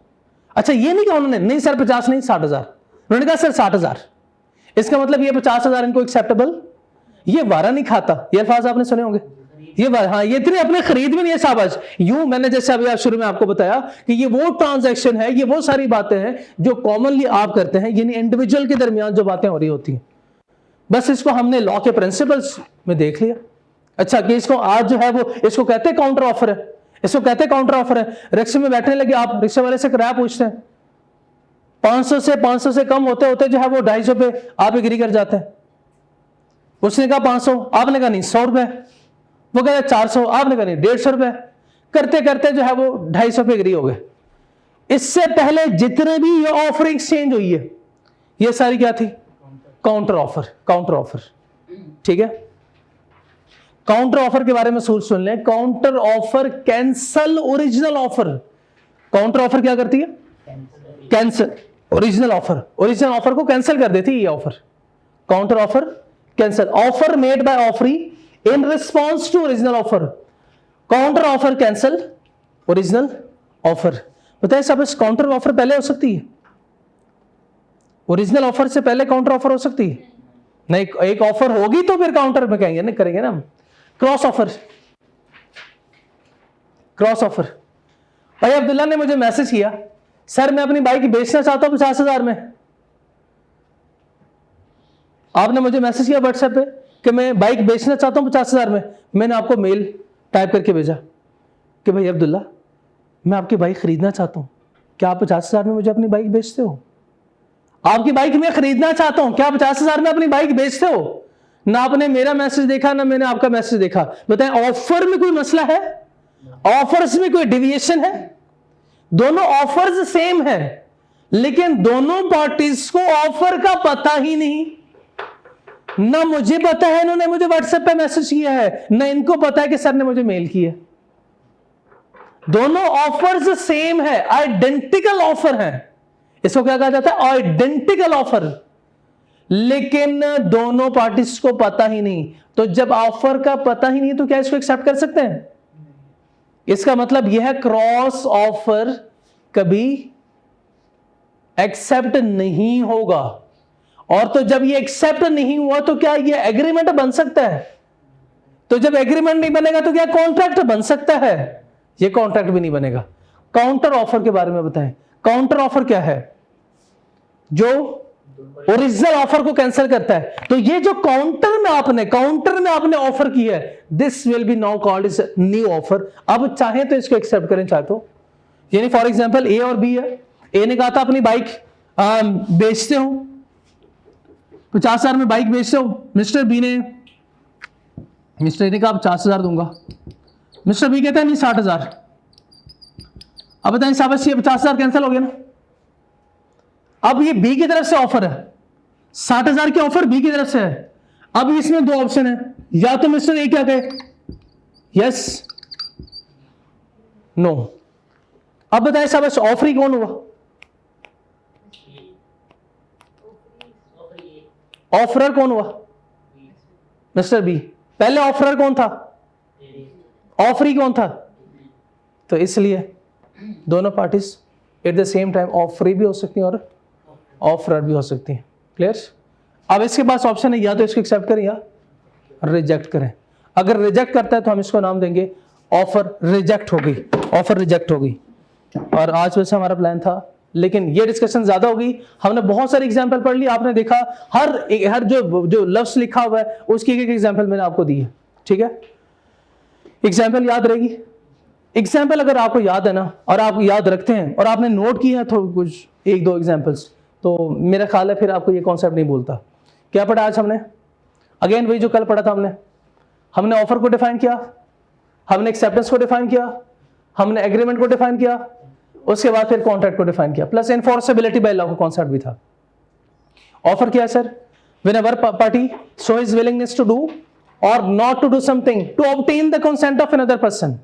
अच्छा, ये नहीं कहा उन्होंने नहीं सर 50 नहीं 60,000, उन्होंने कहा सर 60,000। इसका मतलब ये 50,000 इनको एक्सेप्टेबल, ये वारा नहीं खाता। ये अल्फाज आपने सुने होंगे। हाँ, ये इतने अपने खरीद भी नहीं है शाबाश। यूं मैंने जैसे अभी शुरू में आपको बताया कि ये वो ट्रांजैक्शन है, ये वो सारी बातें हैं जो कॉमनली आप करते हैं, यानी इंडिविजुअल के दरमियान जो बातें हो रही होती हैं। बस इसको हमने लॉ के प्रिंसिपल्स में देख लिया। अच्छा, कि इसको आज जो है वो इसको कहते हैं काउंटर ऑफर है, इसको कहते हैं काउंटर ऑफर है। रिक्शे में बैठने लगे आप, रिक्शे वाले से किराया पूछते हैं, 500 से कम होते होते जो है वो 250 पे आप एग्री कर जाते हैं। उसने कहा 500, आपने कहा नहीं 100 रुपए, वो कह रहे 400, आपने कहा नहीं 150 रुपए। करते करते जो है वो 250 पे एग्री हो गए। इससे पहले जितने भी ये ऑफर एक्सचेंज हुई है, ये सारी क्या थी? Counter offer. काउंटर ऑफर, ठीक है। काउंटर ऑफर के बारे में सुन लें। Counter offer cancel original offer. Counter offer क्या करती है? Cancel original offer. Original offer को कैंसिल कर देती है ये offer. Counter offer cancel. Offer made by offeree in response to original offer. Counter offer cancel original offer. बताइए साहब, इस काउंटर ऑफर पहले हो सकती है? ओरिजिनल ऑफर से पहले काउंटर ऑफर हो सकती है? नहीं, एक ऑफर होगी तो फिर काउंटर में कहेंगे नहीं, करेंगे ना हम। Cross offer. Cross offer. भाई अब्दुल्ला ने मुझे मैसेज किया, सर मैं अपनी बाइक बेचना चाहता हूं 50,000 में। आपने मुझे मैसेज किया व्हाट्सएप पे कि मैं बाइक बेचना चाहता हूं 50,000 में। मैंने आपको मेल टाइप करके भेजा कि भाई अब्दुल्ला, मैं आपकी बाइक खरीदना चाहता हूं, क्या आप 50,000 में मुझे अपनी बाइक बेचते हो? आपकी बाइक मैं खरीदना चाहता हूं, क्या आप 50,000 में अपनी बाइक बेचते हो? ना आपने मेरा मैसेज देखा ना मैंने आपका मैसेज देखा। बताएं, ऑफर में कोई मसला है? ऑफर्स में कोई डिविएशन है? दोनों ऑफर्स सेम है, लेकिन दोनों पार्टीज को ऑफर का पता ही नहीं। ना मुझे पता है इन्होंने मुझे व्हाट्सएप पे मैसेज किया है, ना इनको पता है कि सर ने मुझे मेल किया। दोनों ऑफर्स सेम है, आइडेंटिकल ऑफर है। इसको क्या कहा जाता है? Identical offer. लेकिन दोनों पार्टीज को पता ही नहीं। तो जब ऑफर का पता ही नहीं तो क्या इसको एक्सेप्ट कर सकते हैं? इसका मतलब यह क्रॉस ऑफर कभी एक्सेप्ट नहीं होगा। और तो जब ये एक्सेप्ट नहीं हुआ तो क्या ये एग्रीमेंट बन सकता है? तो जब एग्रीमेंट नहीं बनेगा तो क्या कॉन्ट्रैक्ट बन सकता है? ये कॉन्ट्रैक्ट भी नहीं बनेगा। काउंटर ऑफर के बारे में बताएं। काउंटर ऑफर क्या है? जो ओरिजिनल ऑफर को कैंसिल करता है। तो ये जो काउंटर में आपने ऑफर किया है, this will be now called is new offer. अब चाहे तो इसको एक्सेप्ट करें, चाहे तो। यानी फॉर एग्जांपल ए और बी है। ए ने कहा था अपनी बाइक बेचते हो 50,000 में बाइक बेचते हो। मिस्टर ए ने कहा 50,000 दूंगा। मिस्टर बी कहता है नहीं 60,000। अब बताएं साहब, ये 50,000 कैंसिल हो गया ना। अब ये बी की तरफ से ऑफर है, 60,000 की ऑफर बी की तरफ से है। अब इसमें दो ऑप्शन है, या तो मिस्टर ए क्या कहे यस नो। अब बताएं साहब, ऑफरी कौन हुआ? ऑफरर कौन हुआ? Mister B. पहले ऑफरर कौन था? ऑफरी कौन था? तो इसलिए दोनों parties at the same time offeree भी हो सकती हैं और ऑफरर भी हो सकती हैं। क्लियर? अब इसके पास ऑप्शन है, या तो इसको एक्सेप्ट करें या रिजेक्ट करें। अगर रिजेक्ट करता है तो हम इसको नाम देंगे ऑफर रिजेक्ट होगी, ऑफर रिजेक्ट होगी। और आज वैसे हमारा प्लान था, लेकिन ये डिस्कशन ज्यादा होगी। हमने बहुत सारे एग्जाम्पल पढ़ लिए, आपने देखा हर जो लफ्ज लिखा हुआ है उसकी एक एग्जाम्पल मैंने आपको दी है, ठीक है। एग्जाम्पल याद रहेगी। एग्जाम्पल अगर आपको याद है ना, और आप याद रखते हैं और आपने नोट किया है तो कुछ 1-2 एग्जाम्पल्स, तो मेरा ख्याल है फिर आपको ये कॉन्सेप्ट नहीं भूलता। क्या पढ़ा आज हमने? अगेन वही जो कल पढ़ा था हमने ऑफर को डिफाइन किया, हमने एक्सेप्टेंस को डिफाइन किया, हमने एग्रीमेंट को डिफाइन किया, उसके बाद फिर कॉन्ट्रैक्ट को डिफाइन किया, प्लस एनफोर्सेबिलिटी बाय लॉ का कॉन्सेप्ट भी था। ऑफर क्या है sir? Whenever party show his willingness to do और not to do something to obtain the consent of another person.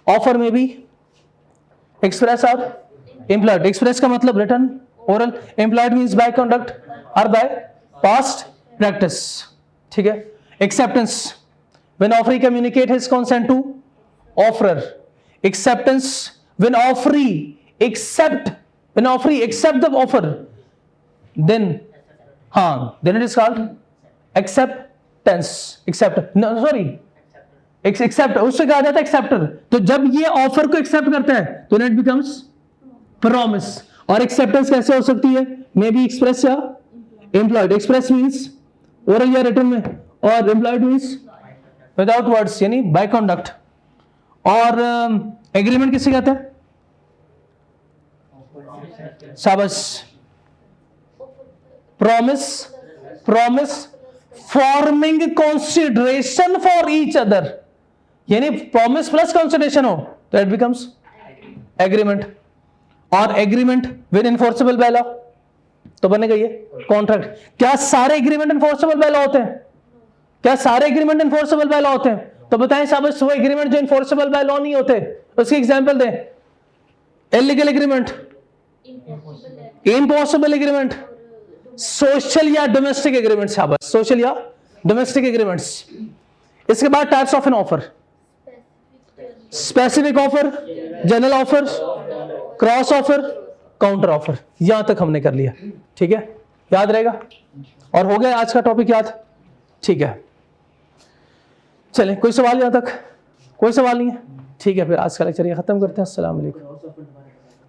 Offer में भी एक्सप्रेस और इम्प्लॉयड। एक्सप्रेस का मतलब written, oral, implied means by conduct और बाय पास्ट प्रैक्टिस, ठीक है। Acceptance when offeree communicate his consent to offerer. Acceptance when offeree accept the offer, then then it is called acceptance. Accept उससे कहा जाता है acceptor. तो जब ये ऑफर को एक्सेप्ट करता है तो it becomes promise। और एक्सेप्टेंस कैसे हो सकती है? मे बी एक्सप्रेस या एम्प्लॉयड। एक्सप्रेस मीन्स ओरल या रिटन में, और एम्प्लॉयड मीन्स विदाउट वर्ड्स यानी बाय कंडक्ट। और एग्रीमेंट किसे कहते हैं? शाबाश। Promise forming consideration for each other, यानी प्रॉमिस प्लस कंसिडरेशन हो तो इट बिकम्स एग्रीमेंट। और agreement with enforceable bye law तो बनेगा ये कॉन्ट्रैक्ट। क्या सारे एग्रीमेंट इनफोर्सेबल बाय लॉ होते हैं? क्या सारे एग्रीमेंट इनफोर्सेबल बाय लॉ होते हैं? तो बताएं शाबाश, वो एग्रीमेंट जो इनफोर्सेबल बाय लॉ नहीं होते उसकी एग्जांपल दें। Illegal agreement, impossible agreement, social या डोमेस्टिक एग्रीमेंट। शाबाश, सोशल या डोमेस्टिक एग्रीमेंट्स। इसके बाद types of an offer, specific offer, general offer, cross offer, counter offer. यहां तक हमने कर लिया, ठीक है, याद रहेगा। और हो गया आज का टॉपिक याद, ठीक है। चलें, कोई सवाल यहां तक? कोई सवाल नहीं है, ठीक है। फिर आज का लेक्चर ये खत्म करते हैं। अस्सलाम वालेकुम।